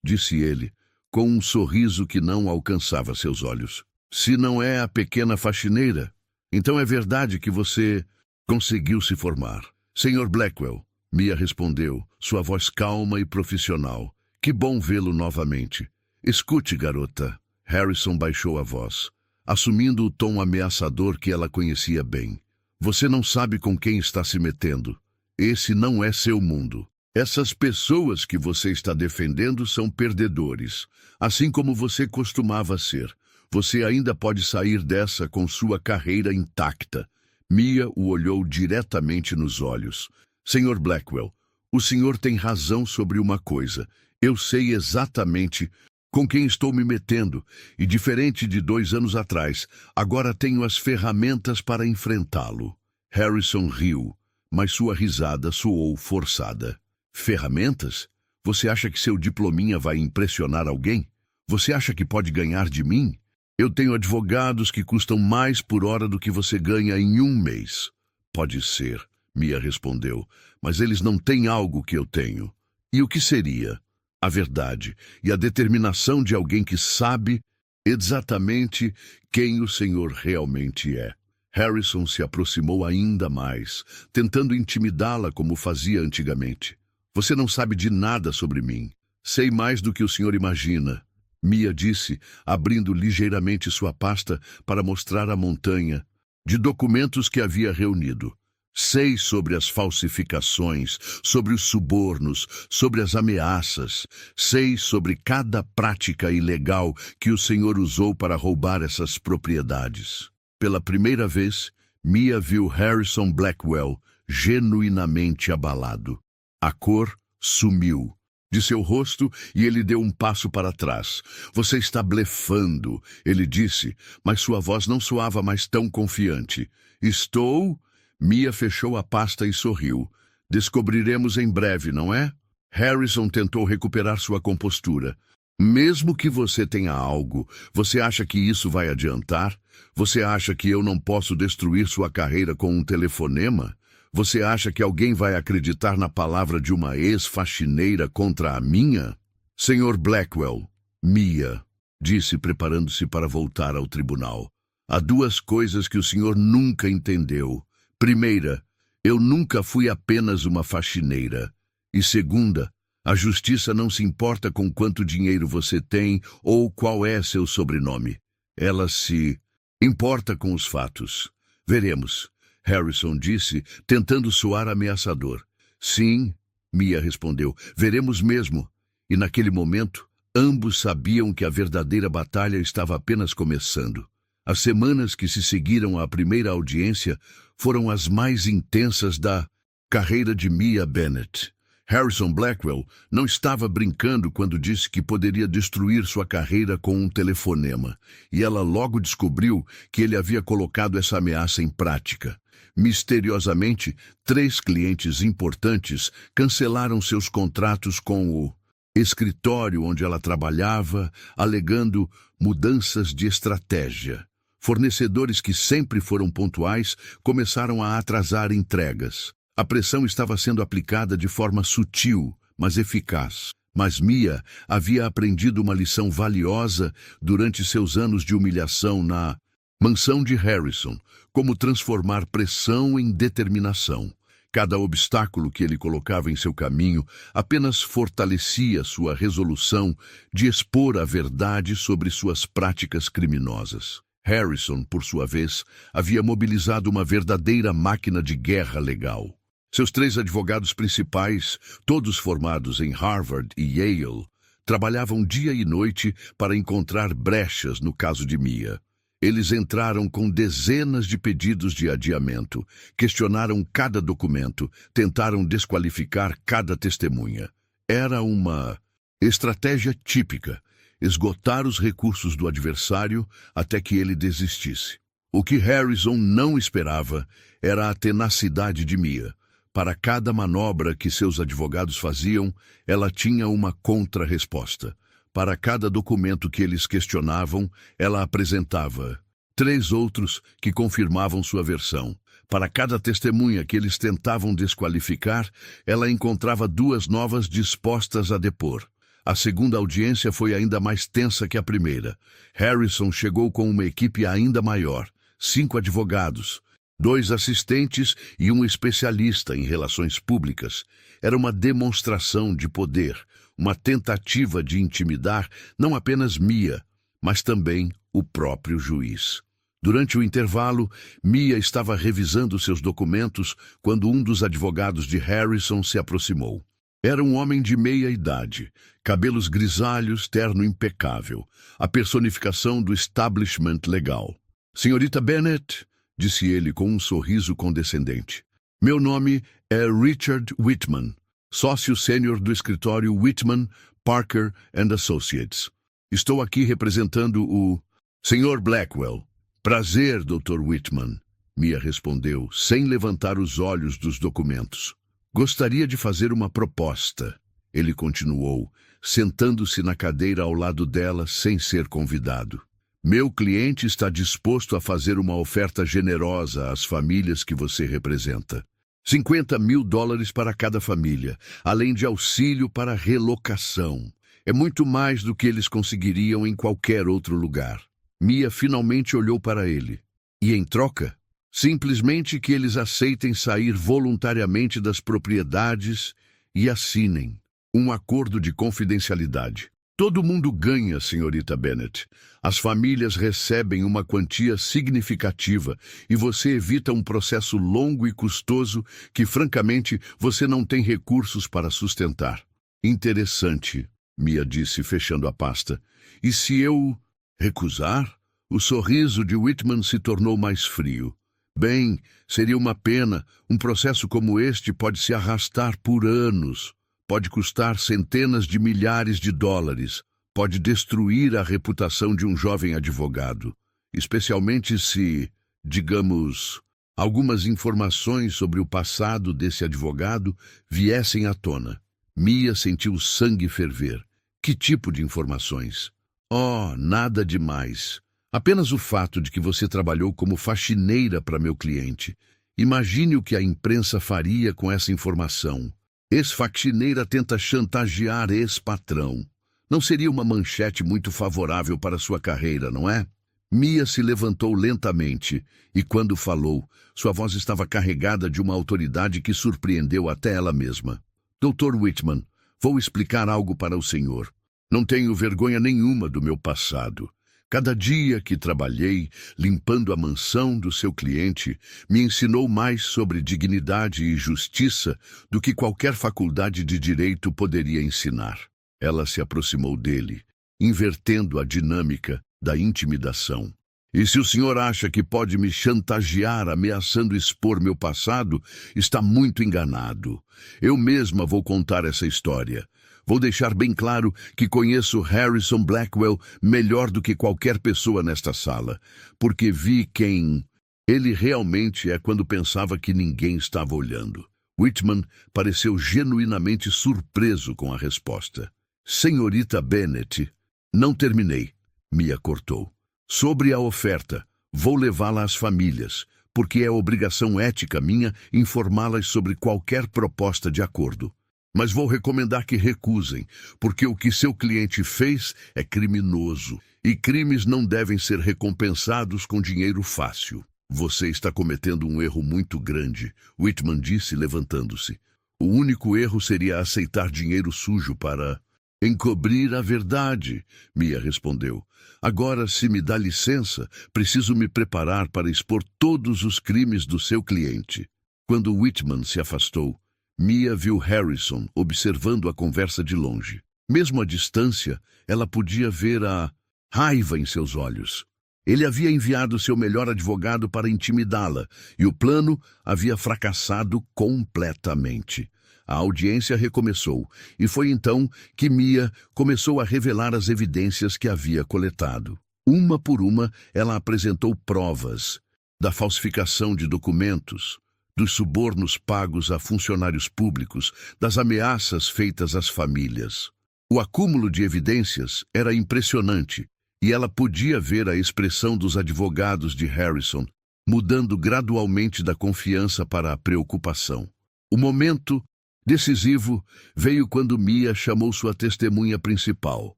disse ele, com um sorriso que não alcançava seus olhos. Se não é a pequena faxineira, então é verdade que você conseguiu se formar. Senhor Blackwell, Mia respondeu, sua voz calma e profissional. Que bom vê-lo novamente. Escute, garota. Harrison baixou a voz, assumindo o tom ameaçador que ela conhecia bem. Você não sabe com quem está se metendo. Esse não é seu mundo. Essas pessoas que você está defendendo são perdedores, assim como você costumava ser. Você ainda pode sair dessa com sua carreira intacta. Mia o olhou diretamente nos olhos. Senhor Blackwell, o senhor tem razão sobre uma coisa. Eu sei exatamente com quem estou me metendo, e diferente de 2 anos atrás, agora tenho as ferramentas para enfrentá-lo. Harrison riu, mas sua risada soou forçada. Ferramentas? Você acha que seu diplominha vai impressionar alguém? Você acha que pode ganhar de mim? Eu tenho advogados que custam mais por hora do que você ganha em 1 mês. Pode ser, Mia respondeu, mas eles não têm algo que eu tenho. E o que seria? A verdade e a determinação de alguém que sabe exatamente quem o Senhor realmente é. Harrison se aproximou ainda mais, tentando intimidá-la como fazia antigamente. Você não sabe de nada sobre mim. Sei mais do que o senhor imagina, Mia disse, abrindo ligeiramente sua pasta para mostrar a montanha de documentos que havia reunido. Sei sobre as falsificações, sobre os subornos, sobre as ameaças. Sei sobre cada prática ilegal que o senhor usou para roubar essas propriedades. Pela primeira vez, Mia viu Harrison Blackwell genuinamente abalado. A cor sumiu de seu rosto e ele deu um passo para trás. Você está blefando, ele disse, mas sua voz não soava mais tão confiante. Estou... Mia fechou a pasta e sorriu. Descobriremos em breve, não é? Harrison tentou recuperar sua compostura. Mesmo que você tenha algo, você acha que isso vai adiantar? Você acha que eu não posso destruir sua carreira com um telefonema? Você acha que alguém vai acreditar na palavra de uma ex-faxineira contra a minha? Senhor Blackwell, Mia, disse preparando-se para voltar ao tribunal. Há 2 coisas que o senhor nunca entendeu. Primeira, eu nunca fui apenas uma faxineira. E segunda, a justiça não se importa com quanto dinheiro você tem ou qual é seu sobrenome. Ela se importa com os fatos. Veremos, Harrison disse, tentando soar ameaçador. Sim, Mia respondeu, veremos mesmo. E naquele momento, ambos sabiam que a verdadeira batalha estava apenas começando. As semanas que se seguiram à primeira audiência foram as mais intensas da carreira de Mia Bennett. Harrison Blackwell não estava brincando quando disse que poderia destruir sua carreira com um telefonema, e ela logo descobriu que ele havia colocado essa ameaça em prática. Misteriosamente, 3 clientes importantes cancelaram seus contratos com o escritório onde ela trabalhava, alegando mudanças de estratégia. Fornecedores que sempre foram pontuais começaram a atrasar entregas. A pressão estava sendo aplicada de forma sutil, mas eficaz. Mas Mia havia aprendido uma lição valiosa durante seus anos de humilhação na mansão de Harrison, como transformar pressão em determinação. Cada obstáculo que ele colocava em seu caminho apenas fortalecia sua resolução de expor a verdade sobre suas práticas criminosas. Harrison, por sua vez, havia mobilizado uma verdadeira máquina de guerra legal. Seus 3 advogados principais, todos formados em Harvard e Yale, trabalhavam dia e noite para encontrar brechas no caso de Mia. Eles entraram com dezenas de pedidos de adiamento, questionaram cada documento, tentaram desqualificar cada testemunha. Era uma estratégia típica, esgotar os recursos do adversário até que ele desistisse. O que Harrison não esperava era a tenacidade de Mia. Para cada manobra que seus advogados faziam, ela tinha uma contra-resposta. Para cada documento que eles questionavam, ela apresentava 3 outros que confirmavam sua versão. Para cada testemunha que eles tentavam desqualificar, ela encontrava 2 novas dispostas a depor. A segunda audiência foi ainda mais tensa que a primeira. Harrison chegou com uma equipe ainda maior, 5 advogados, 2 assistentes e um especialista em relações públicas. Era uma demonstração de poder, uma tentativa de intimidar não apenas Mia, mas também o próprio juiz. Durante o intervalo, Mia estava revisando seus documentos quando um dos advogados de Harrison se aproximou. Era um homem de meia idade, cabelos grisalhos, terno impecável, a personificação do establishment legal. "Senhorita Bennett", disse ele com um sorriso condescendente. "Meu nome é Richard Whitman, sócio sênior do escritório Whitman, Parker and Associates. Estou aqui representando o Sr. Blackwell." "Prazer, Dr. Whitman", Mia respondeu, sem levantar os olhos dos documentos. "Gostaria de fazer uma proposta", ele continuou, sentando-se na cadeira ao lado dela sem ser convidado. "Meu cliente está disposto a fazer uma oferta generosa às famílias que você representa. $50.000 para cada família, além de auxílio para relocação. É muito mais do que eles conseguiriam em qualquer outro lugar." Mia finalmente olhou para ele. "E em troca? Simplesmente que eles aceitem sair voluntariamente das propriedades e assinem um acordo de confidencialidade. Todo mundo ganha, senhorita Bennett. As famílias recebem uma quantia significativa e você evita um processo longo e custoso que, francamente, você não tem recursos para sustentar." "Interessante", Mia disse, fechando a pasta. "E se eu recusar?" O sorriso de Whitman se tornou mais frio. "Bem, seria uma pena. Um processo como este pode se arrastar por anos. Pode custar centenas de milhares de dólares. Pode destruir a reputação de um jovem advogado. Especialmente se, digamos, algumas informações sobre o passado desse advogado viessem à tona." Mia sentiu o sangue ferver. "Que tipo de informações?" "Oh, nada demais. Apenas o fato de que você trabalhou como faxineira para meu cliente. Imagine o que a imprensa faria com essa informação. Ex-faxineira tenta chantagear ex-patrão. Não seria uma manchete muito favorável para sua carreira, não é?" Mia se levantou lentamente e, quando falou, sua voz estava carregada de uma autoridade que surpreendeu até ela mesma. "Dr. Whitman, vou explicar algo para o senhor. Não tenho vergonha nenhuma do meu passado. Cada dia que trabalhei limpando a mansão do seu cliente me ensinou mais sobre dignidade e justiça do que qualquer faculdade de direito poderia ensinar." Ela se aproximou dele, invertendo a dinâmica da intimidação. "E se o senhor acha que pode me chantagear ameaçando expor meu passado, está muito enganado. Eu mesma vou contar essa história. Vou deixar bem claro que conheço Harrison Blackwell melhor do que qualquer pessoa nesta sala, porque vi quem ele realmente é quando pensava que ninguém estava olhando." Whitman pareceu genuinamente surpreso com a resposta. "Senhorita Bennett." "Não terminei", Mia cortou. "Sobre a oferta, vou levá-la às famílias, porque é obrigação ética minha informá-las sobre qualquer proposta de acordo. Mas vou recomendar que recusem, porque o que seu cliente fez é criminoso, e crimes não devem ser recompensados com dinheiro fácil." "Você está cometendo um erro muito grande", Whitman disse, levantando-se. "O único erro seria aceitar dinheiro sujo para encobrir a verdade", Mia respondeu. "Agora, se me dá licença, preciso me preparar para expor todos os crimes do seu cliente." Quando Whitman se afastou, Mia viu Harrison observando a conversa de longe. Mesmo à distância, ela podia ver a raiva em seus olhos. Ele havia enviado seu melhor advogado para intimidá-la, e o plano havia fracassado completamente. A audiência recomeçou, e foi então que Mia começou a revelar as evidências que havia coletado. Uma por uma, ela apresentou provas da falsificação de documentos, dos subornos pagos a funcionários públicos, das ameaças feitas às famílias. O acúmulo de evidências era impressionante, e ela podia ver a expressão dos advogados de Harrison, mudando gradualmente da confiança para a preocupação. O momento decisivo veio quando Mia chamou sua testemunha principal,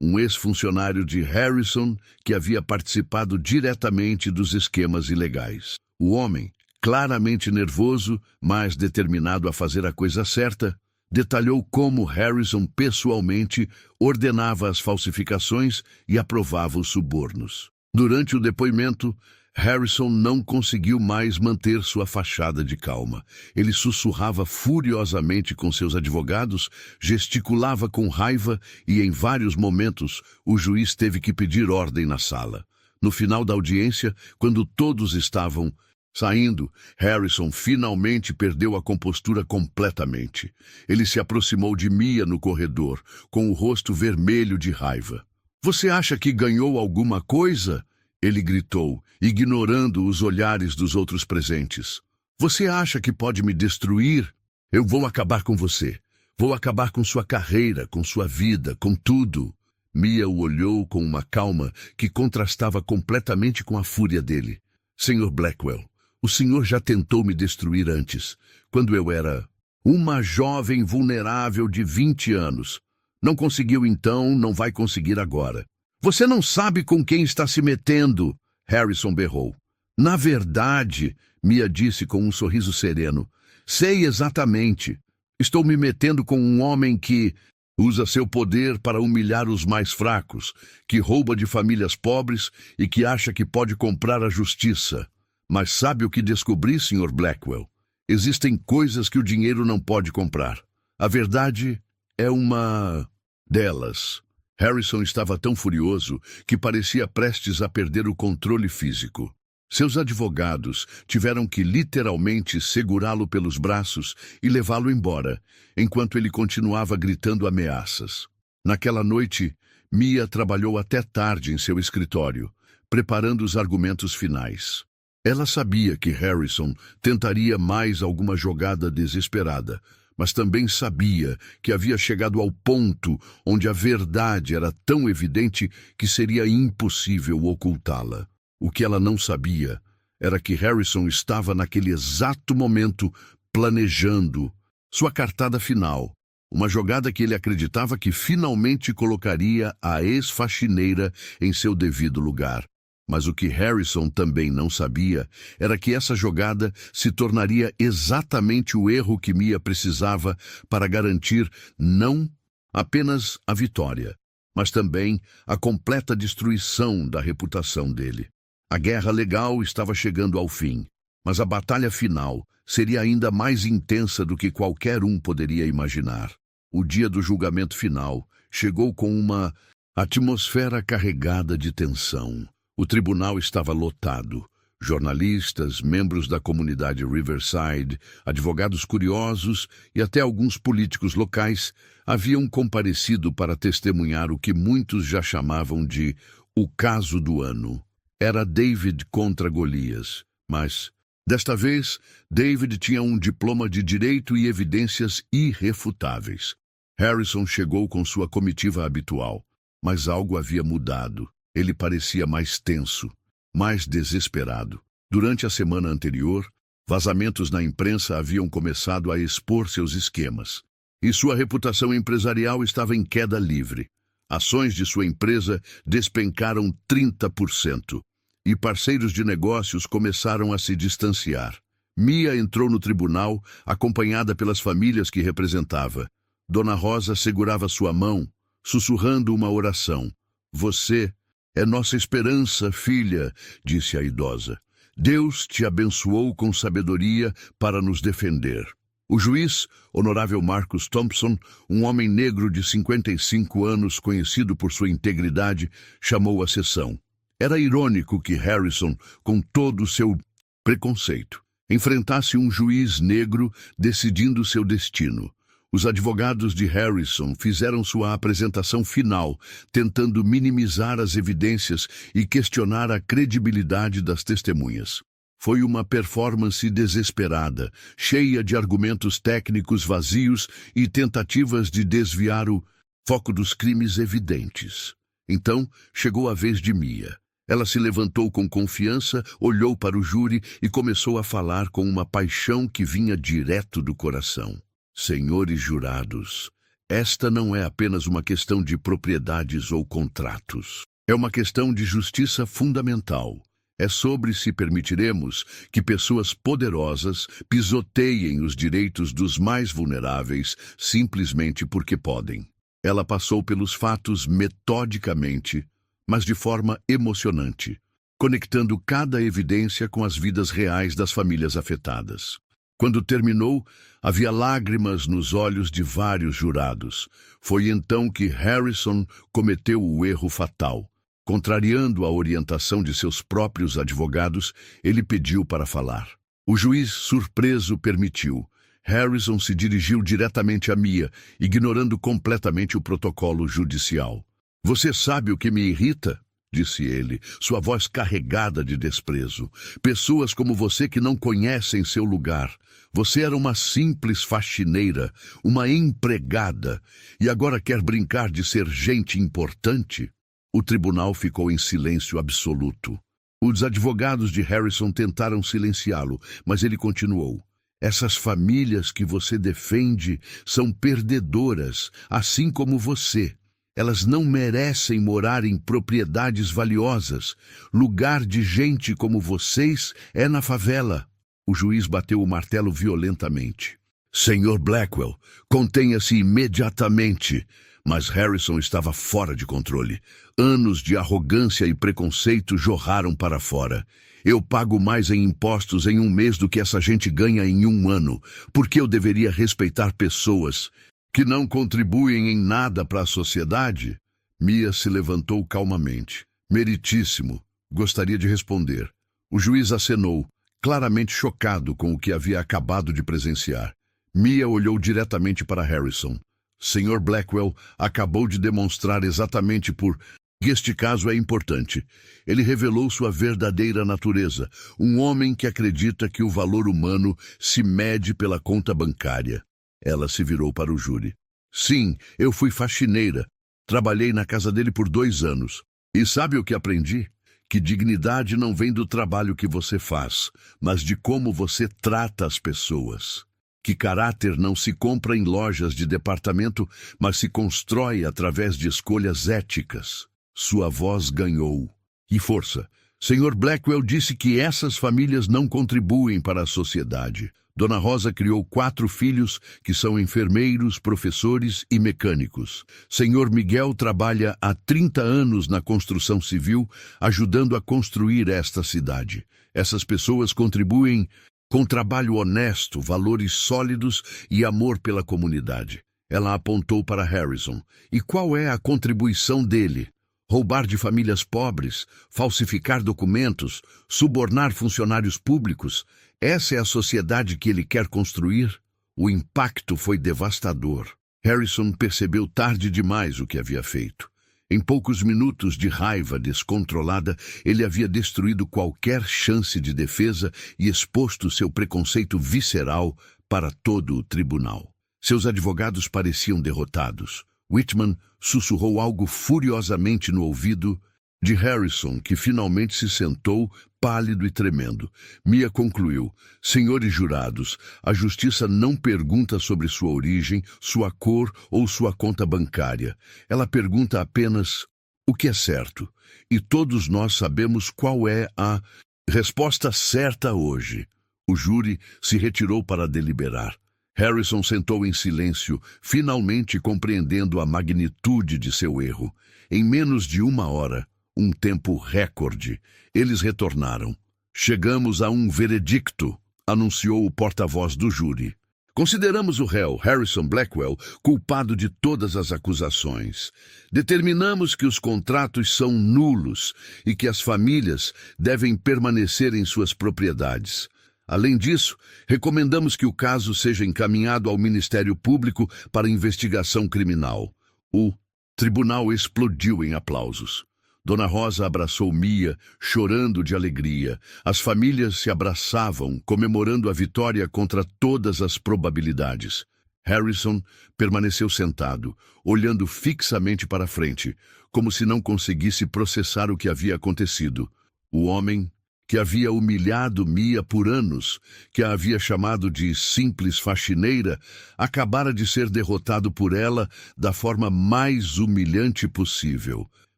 um ex-funcionário de Harrison que havia participado diretamente dos esquemas ilegais. O homem, claramente nervoso, mas determinado a fazer a coisa certa, detalhou como Harrison pessoalmente ordenava as falsificações e aprovava os subornos. Durante o depoimento, Harrison não conseguiu mais manter sua fachada de calma. Ele sussurrava furiosamente com seus advogados, gesticulava com raiva e, em vários momentos, o juiz teve que pedir ordem na sala. No final da audiência, quando todos estavam saindo, Harrison finalmente perdeu a compostura completamente. Ele se aproximou de Mia no corredor, com o rosto vermelho de raiva. "Você acha que ganhou alguma coisa?" Ele gritou, ignorando os olhares dos outros presentes. "Você acha que pode me destruir? Eu vou acabar com você. Vou acabar com sua carreira, com sua vida, com tudo." Mia o olhou com uma calma que contrastava completamente com a fúria dele. "Sr. Blackwell, o senhor já tentou me destruir antes, quando eu era uma jovem vulnerável de 20 anos. Não conseguiu então, não vai conseguir agora." "Você não sabe com quem está se metendo", Harrison berrou. "Na verdade", Mia disse com um sorriso sereno, "sei exatamente. Estou me metendo com um homem que usa seu poder para humilhar os mais fracos, que rouba de famílias pobres e que acha que pode comprar a justiça. Mas sabe o que descobri, Sr. Blackwell? Existem coisas que o dinheiro não pode comprar. A verdade é uma delas." Harrison estava tão furioso que parecia prestes a perder o controle físico. Seus advogados tiveram que literalmente segurá-lo pelos braços e levá-lo embora, enquanto ele continuava gritando ameaças. Naquela noite, Mia trabalhou até tarde em seu escritório, preparando os argumentos finais. Ela sabia que Harrison tentaria mais alguma jogada desesperada, mas também sabia que havia chegado ao ponto onde a verdade era tão evidente que seria impossível ocultá-la. O que ela não sabia era que Harrison estava naquele exato momento planejando sua cartada final, uma jogada que ele acreditava que finalmente colocaria a ex-faxineira em seu devido lugar. Mas o que Harrison também não sabia era que essa jogada se tornaria exatamente o erro que Mia precisava para garantir não apenas a vitória, mas também a completa destruição da reputação dele. A guerra legal estava chegando ao fim, mas a batalha final seria ainda mais intensa do que qualquer um poderia imaginar. O dia do julgamento final chegou com uma atmosfera carregada de tensão. O tribunal estava lotado. Jornalistas, membros da comunidade Riverside, advogados curiosos e até alguns políticos locais haviam comparecido para testemunhar o que muitos já chamavam de o caso do ano. Era David contra Golias, mas, desta vez, David tinha um diploma de direito e evidências irrefutáveis. Harrison chegou com sua comitiva habitual, mas algo havia mudado. Ele parecia mais tenso, mais desesperado. Durante a semana anterior, vazamentos na imprensa haviam começado a expor seus esquemas, e sua reputação empresarial estava em queda livre. Ações de sua empresa despencaram 30%, e parceiros de negócios começaram a se distanciar. Mia entrou no tribunal, acompanhada pelas famílias que representava. Dona Rosa segurava sua mão, sussurrando uma oração. "Você é nossa esperança, filha", disse a idosa. "Deus te abençoou com sabedoria para nos defender." O juiz, honorável Marcus Thompson, um homem negro de 55 anos, conhecido por sua integridade, chamou a sessão. Era irônico que Harrison, com todo o seu preconceito, enfrentasse um juiz negro decidindo seu destino. Os advogados de Harrison fizeram sua apresentação final, tentando minimizar as evidências e questionar a credibilidade das testemunhas. Foi uma performance desesperada, cheia de argumentos técnicos vazios e tentativas de desviar o foco dos crimes evidentes. Então, chegou a vez de Mia. Ela se levantou com confiança, olhou para o júri e começou a falar com uma paixão que vinha direto do coração. Senhores jurados, esta não é apenas uma questão de propriedades ou contratos. É uma questão de justiça fundamental. É sobre se permitiremos que pessoas poderosas pisoteiem os direitos dos mais vulneráveis simplesmente porque podem. Ela passou pelos fatos metodicamente, mas de forma emocionante, conectando cada evidência com as vidas reais das famílias afetadas. Quando terminou, havia lágrimas nos olhos de vários jurados. Foi então que Harrison cometeu o erro fatal. Contrariando a orientação de seus próprios advogados, ele pediu para falar. O juiz, surpreso, permitiu. Harrison se dirigiu diretamente a Mia, ignorando completamente o protocolo judicial. "Você sabe o que me irrita?", disse ele, sua voz carregada de desprezo. "Pessoas como você que não conhecem seu lugar. Você era uma simples faxineira, uma empregada, e agora quer brincar de ser gente importante?" O tribunal ficou em silêncio absoluto. Os advogados de Harrison tentaram silenciá-lo, mas ele continuou. "Essas famílias que você defende são perdedoras, assim como você. Elas não merecem morar em propriedades valiosas. Lugar de gente como vocês é na favela." O juiz bateu o martelo violentamente. "Senhor Blackwell, contenha-se imediatamente." Mas Harrison estava fora de controle. Anos de arrogância e preconceito jorraram para fora. "Eu pago mais em impostos em um mês do que essa gente ganha em um ano. Por que eu deveria respeitar pessoas que não contribuem em nada para a sociedade?" Mia se levantou calmamente. "Meritíssimo. Gostaria de responder." O juiz acenou, claramente chocado com o que havia acabado de presenciar. Mia olhou diretamente para Harrison. "Sr. Blackwell acabou de demonstrar exatamente por que este caso é importante. Ele revelou sua verdadeira natureza, um homem que acredita que o valor humano se mede pela conta bancária." Ela se virou para o júri. "Sim, eu fui faxineira. Trabalhei na casa dele por 2 anos. E sabe o que aprendi? Que dignidade não vem do trabalho que você faz, mas de como você trata as pessoas. Que caráter não se compra em lojas de departamento, mas se constrói através de escolhas éticas." Sua voz ganhou. "E força. Sr. Blackwell disse que essas famílias não contribuem para a sociedade. Dona Rosa criou 4 filhos que são enfermeiros, professores e mecânicos. Sr. Miguel trabalha há 30 anos na construção civil, ajudando a construir esta cidade. Essas pessoas contribuem com trabalho honesto, valores sólidos e amor pela comunidade." Ela apontou para Harrison. "E qual é a contribuição dele? Roubar de famílias pobres, falsificar documentos, subornar funcionários públicos? Essa é a sociedade que ele quer construir?" O impacto foi devastador. Harrison percebeu tarde demais o que havia feito. Em poucos minutos de raiva descontrolada, ele havia destruído qualquer chance de defesa e exposto seu preconceito visceral para todo o tribunal. Seus advogados pareciam derrotados. Whitman sussurrou algo furiosamente no ouvido de Harrison, que finalmente se sentou, pálido e tremendo. Mia concluiu: "Senhores jurados, a justiça não pergunta sobre sua origem, sua cor ou sua conta bancária. Ela pergunta apenas o que é certo. E todos nós sabemos qual é a resposta certa hoje." O júri se retirou para deliberar. Harrison sentou em silêncio, finalmente compreendendo a magnitude de seu erro. Em menos de 1 hora, um tempo recorde, eles retornaram. "Chegamos a um veredicto", anunciou o porta-voz do júri. "Consideramos o réu, Harrison Blackwell, culpado de todas as acusações. Determinamos que os contratos são nulos e que as famílias devem permanecer em suas propriedades. Além disso, recomendamos que o caso seja encaminhado ao Ministério Público para investigação criminal." O tribunal explodiu em aplausos. Dona Rosa abraçou Mia, chorando de alegria. As famílias se abraçavam, comemorando a vitória contra todas as probabilidades. Harrison permaneceu sentado, olhando fixamente para frente, como se não conseguisse processar o que havia acontecido. O homem que havia humilhado Mia por anos, que a havia chamado de simples faxineira, acabara de ser derrotado por ela da forma mais humilhante possível.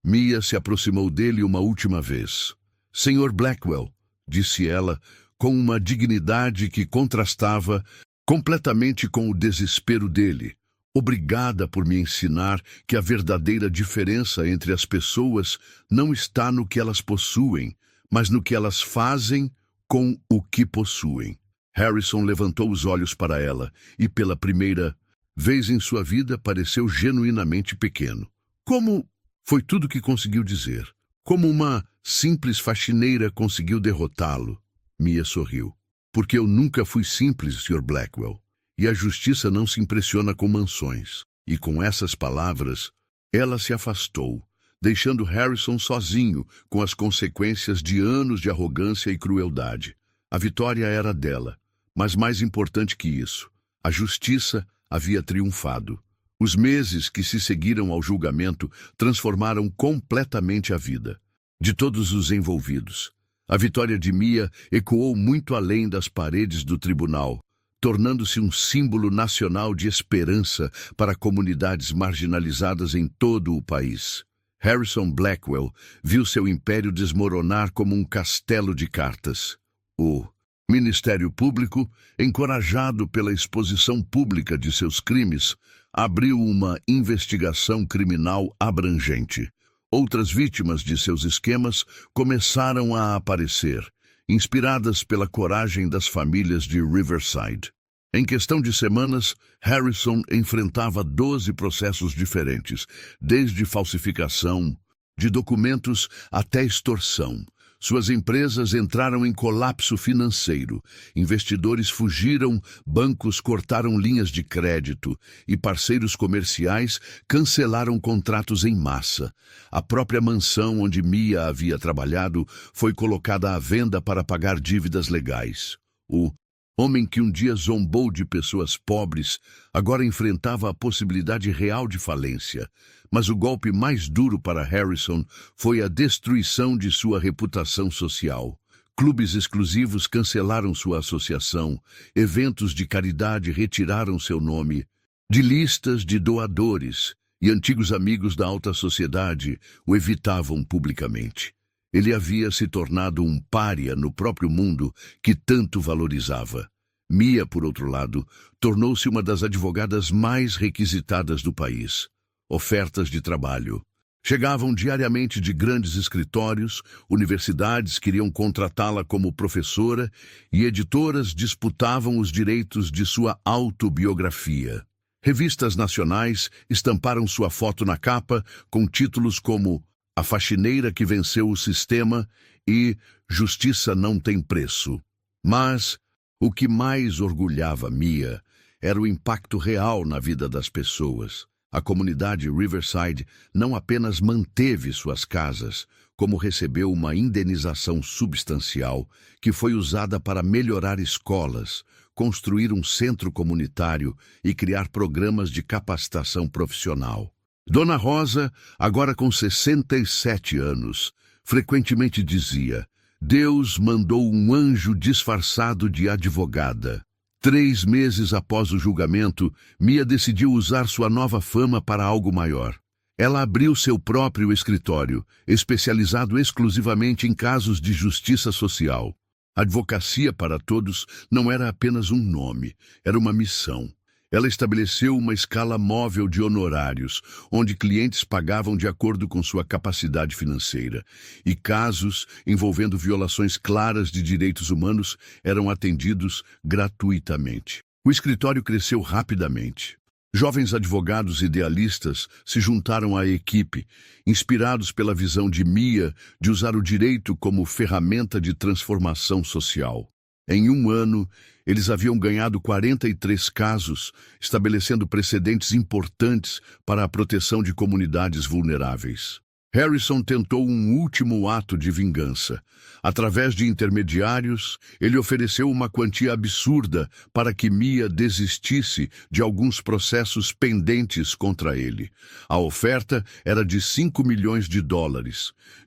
Mia se aproximou dele uma última vez. "Senhor Blackwell", disse ela, com uma dignidade que contrastava completamente com o desespero dele. "Obrigada por me ensinar que a verdadeira diferença entre as pessoas não está no que elas possuem, mas no que elas fazem com o que possuem." Harrison levantou os olhos para ela e, pela primeira vez em sua vida, pareceu genuinamente pequeno. "Como?" Foi tudo que conseguiu dizer. "Como uma simples faxineira conseguiu derrotá-lo?" Mia sorriu. "Porque eu nunca fui simples, Sr. Blackwell. E a justiça não se impressiona com mansões." E com essas palavras, ela se afastou, deixando Harrison sozinho com as consequências de anos de arrogância e crueldade. A vitória era dela, mas mais importante que isso, a justiça havia triunfado. Os meses que se seguiram ao julgamento transformaram completamente a vida de todos os envolvidos. A vitória de Mia ecoou muito além das paredes do tribunal, tornando-se um símbolo nacional de esperança para comunidades marginalizadas em todo o país. Harrison Blackwell viu seu império desmoronar como um castelo de cartas. O Ministério Público, encorajado pela exposição pública de seus crimes, abriu uma investigação criminal abrangente. Outras vítimas de seus esquemas começaram a aparecer, inspiradas pela coragem das famílias de Riverside. Em questão de semanas, Harrison enfrentava 12 processos diferentes, desde falsificação de documentos até extorsão. Suas empresas entraram em colapso financeiro, investidores fugiram, bancos cortaram linhas de crédito e parceiros comerciais cancelaram contratos em massa. A própria mansão onde Mia havia trabalhado foi colocada à venda para pagar dívidas legais. O homem que um dia zombou de pessoas pobres agora enfrentava a possibilidade real de falência. Mas o golpe mais duro para Harrison foi a destruição de sua reputação social. Clubes exclusivos cancelaram sua associação, eventos de caridade retiraram seu nome de listas de doadores e antigos amigos da alta sociedade o evitavam publicamente. Ele havia se tornado um pária no próprio mundo que tanto valorizava. Mia, por outro lado, tornou-se uma das advogadas mais requisitadas do país. Ofertas de trabalho chegavam diariamente de grandes escritórios, universidades queriam contratá-la como professora e editoras disputavam os direitos de sua autobiografia. Revistas nacionais estamparam sua foto na capa com títulos como "A Faxineira que Venceu o Sistema" e "Justiça Não Tem Preço". Mas o que mais orgulhava Mia era o impacto real na vida das pessoas. A comunidade Riverside não apenas manteve suas casas, como recebeu uma indenização substancial que foi usada para melhorar escolas, construir um centro comunitário e criar programas de capacitação profissional. Dona Rosa, agora com 67 anos, frequentemente dizia: "Deus mandou um anjo disfarçado de advogada." 3 meses após o julgamento, Mia decidiu usar sua nova fama para algo maior. Ela abriu seu próprio escritório, especializado exclusivamente em casos de justiça social. Advocacia para Todos não era apenas um nome, era uma missão. Ela estabeleceu uma escala móvel de honorários, onde clientes pagavam de acordo com sua capacidade financeira, e casos envolvendo violações claras de direitos humanos eram atendidos gratuitamente. O escritório cresceu rapidamente. Jovens advogados idealistas se juntaram à equipe, inspirados pela visão de Mia de usar o direito como ferramenta de transformação social. Em 1 ano, eles haviam ganhado 43 casos, estabelecendo precedentes importantes para a proteção de comunidades vulneráveis. Harrison tentou um último ato de vingança. Através de intermediários, ele ofereceu uma quantia absurda para que Mia desistisse de alguns processos pendentes contra ele. A oferta era de $5 milhões,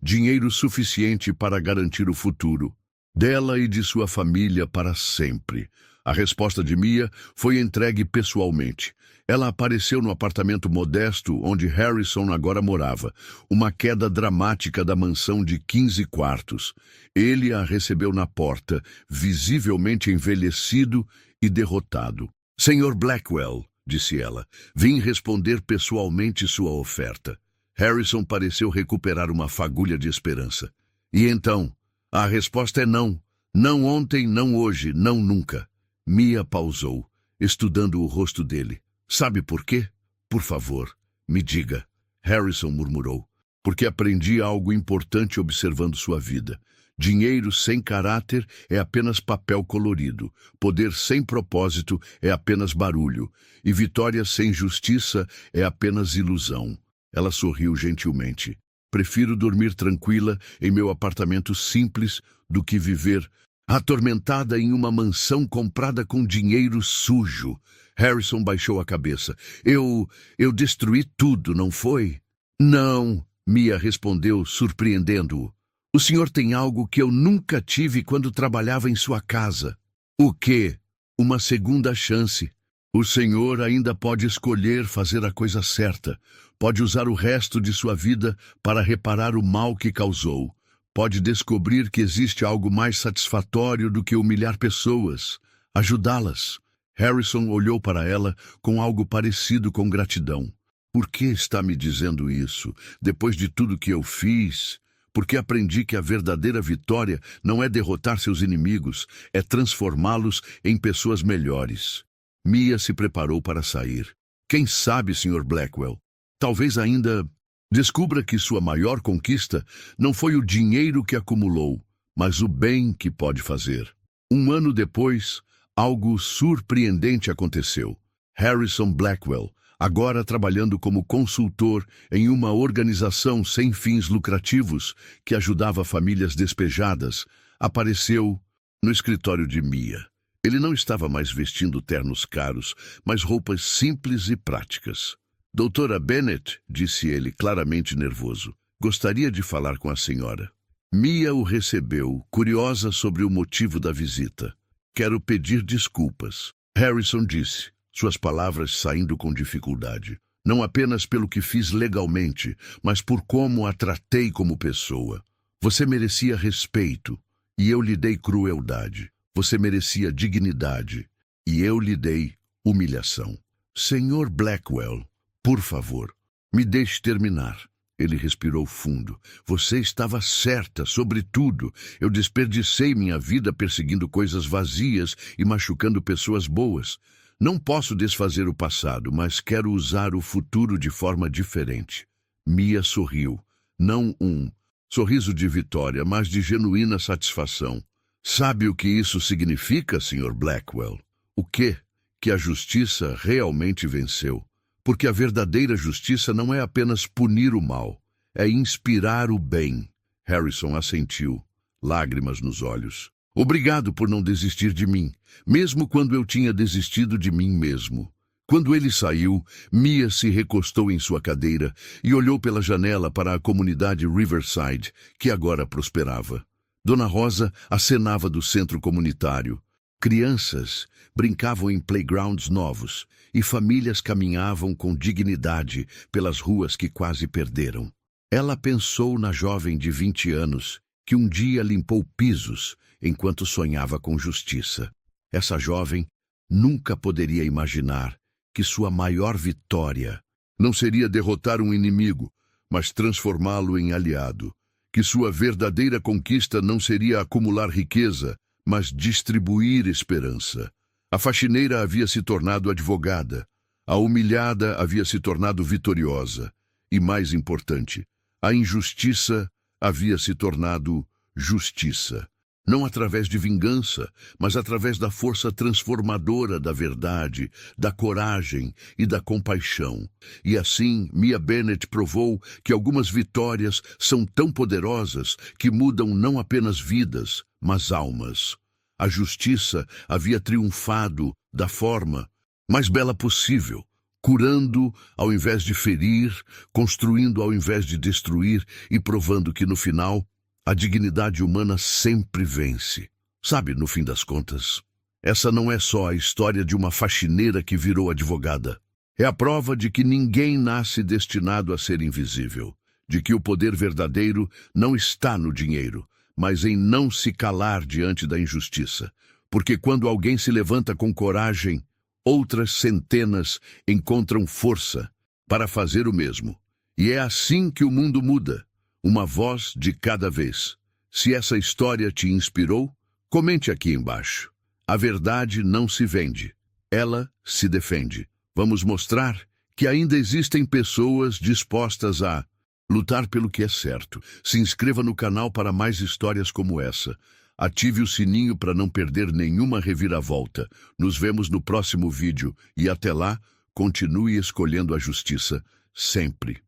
dinheiro suficiente para garantir o futuro dela e de sua família para sempre. A resposta de Mia foi entregue pessoalmente. Ela apareceu no apartamento modesto onde Harrison agora morava, uma queda dramática da mansão de 15 quartos. Ele a recebeu na porta, visivelmente envelhecido e derrotado. "Senhor Blackwell", disse ela, "vim responder pessoalmente sua oferta." Harrison pareceu recuperar uma fagulha de esperança. "E então?" "A resposta é não. Não ontem, não hoje, não nunca." Mia pausou, estudando o rosto dele. "Sabe por quê? Por favor, me diga." Harrison murmurou. "Porque aprendi algo importante observando sua vida. Dinheiro sem caráter é apenas papel colorido. Poder sem propósito é apenas barulho. E vitória sem justiça é apenas ilusão." Ela sorriu gentilmente. "Prefiro dormir tranquila em meu apartamento simples do que viver atormentada em uma mansão comprada com dinheiro sujo." Harrison baixou a cabeça. Eu destruí tudo, não foi?" "Não", Mia respondeu, surpreendendo-o. "O senhor tem algo que eu nunca tive quando trabalhava em sua casa." "O quê?" "Uma segunda chance. O senhor ainda pode escolher fazer a coisa certa. Pode usar o resto de sua vida para reparar o mal que causou. Pode descobrir que existe algo mais satisfatório do que humilhar pessoas, ajudá-las." Harrison olhou para ela com algo parecido com gratidão. "Por que está me dizendo isso? Depois de tudo que eu fiz? Porque aprendi que a verdadeira vitória não é derrotar seus inimigos, é transformá-los em pessoas melhores." Mia se preparou para sair. "Quem sabe, Sr. Blackwell? Talvez ainda descubra que sua maior conquista não foi o dinheiro que acumulou, mas o bem que pode fazer." 1 ano depois, algo surpreendente aconteceu. Harrison Blackwell, agora trabalhando como consultor em uma organização sem fins lucrativos que ajudava famílias despejadas, apareceu no escritório de Mia. Ele não estava mais vestindo ternos caros, mas roupas simples e práticas. "Doutora Bennett", disse ele, claramente nervoso, "gostaria de falar com a senhora." Mia o recebeu, curiosa sobre o motivo da visita. "Quero pedir desculpas", Harrison disse, suas palavras saindo com dificuldade. "Não apenas pelo que fiz legalmente, mas por como a tratei como pessoa. Você merecia respeito, e eu lhe dei crueldade. Você merecia dignidade, e eu lhe dei humilhação." "Senhor Blackwell, por favor, me deixe terminar." Ele respirou fundo. "Você estava certa sobre tudo. Eu desperdicei minha vida perseguindo coisas vazias e machucando pessoas boas. Não posso desfazer o passado, mas quero usar o futuro de forma diferente." Mia sorriu. Não um sorriso de vitória, mas de genuína satisfação. "Sabe o que isso significa, Sr. Blackwell?" "O quê?" "Que a justiça realmente venceu. Porque a verdadeira justiça não é apenas punir o mal, é inspirar o bem." Harrison assentiu, lágrimas nos olhos. "Obrigado por não desistir de mim, mesmo quando eu tinha desistido de mim mesmo." Quando ele saiu, Mia se recostou em sua cadeira e olhou pela janela para a comunidade Riverside, que agora prosperava. Dona Rosa acenava do centro comunitário. Crianças brincavam em playgrounds novos e famílias caminhavam com dignidade pelas ruas que quase perderam. Ela pensou na jovem de 20 anos que um dia limpou pisos enquanto sonhava com justiça. Essa jovem nunca poderia imaginar que sua maior vitória não seria derrotar um inimigo, mas transformá-lo em aliado. Que sua verdadeira conquista não seria acumular riqueza, mas distribuir esperança. A faxineira havia se tornado advogada, a humilhada havia se tornado vitoriosa, e mais importante, a injustiça havia se tornado justiça. não através de vingança, mas através da força transformadora da verdade, da coragem e da compaixão. E assim, Mia Bennett provou que algumas vitórias são tão poderosas que mudam não apenas vidas, mas almas. A justiça havia triunfado da forma mais bela possível, curando ao invés de ferir, construindo ao invés de destruir e provando que no final a dignidade humana sempre vence. Sabe, no fim das contas, essa não é só a história de uma faxineira que virou advogada. É a prova de que ninguém nasce destinado a ser invisível, de que o poder verdadeiro não está no dinheiro, mas em não se calar diante da injustiça. Porque quando alguém se levanta com coragem, outras centenas encontram força para fazer o mesmo. E é assim que o mundo muda. Uma voz de cada vez. Se essa história te inspirou, comente aqui embaixo. A verdade não se vende, ela se defende. Vamos mostrar que ainda existem pessoas dispostas a lutar pelo que é certo. Se inscreva no canal para mais histórias como essa. Ative o sininho para não perder nenhuma reviravolta. Nos vemos no próximo vídeo e até lá, continue escolhendo a justiça sempre.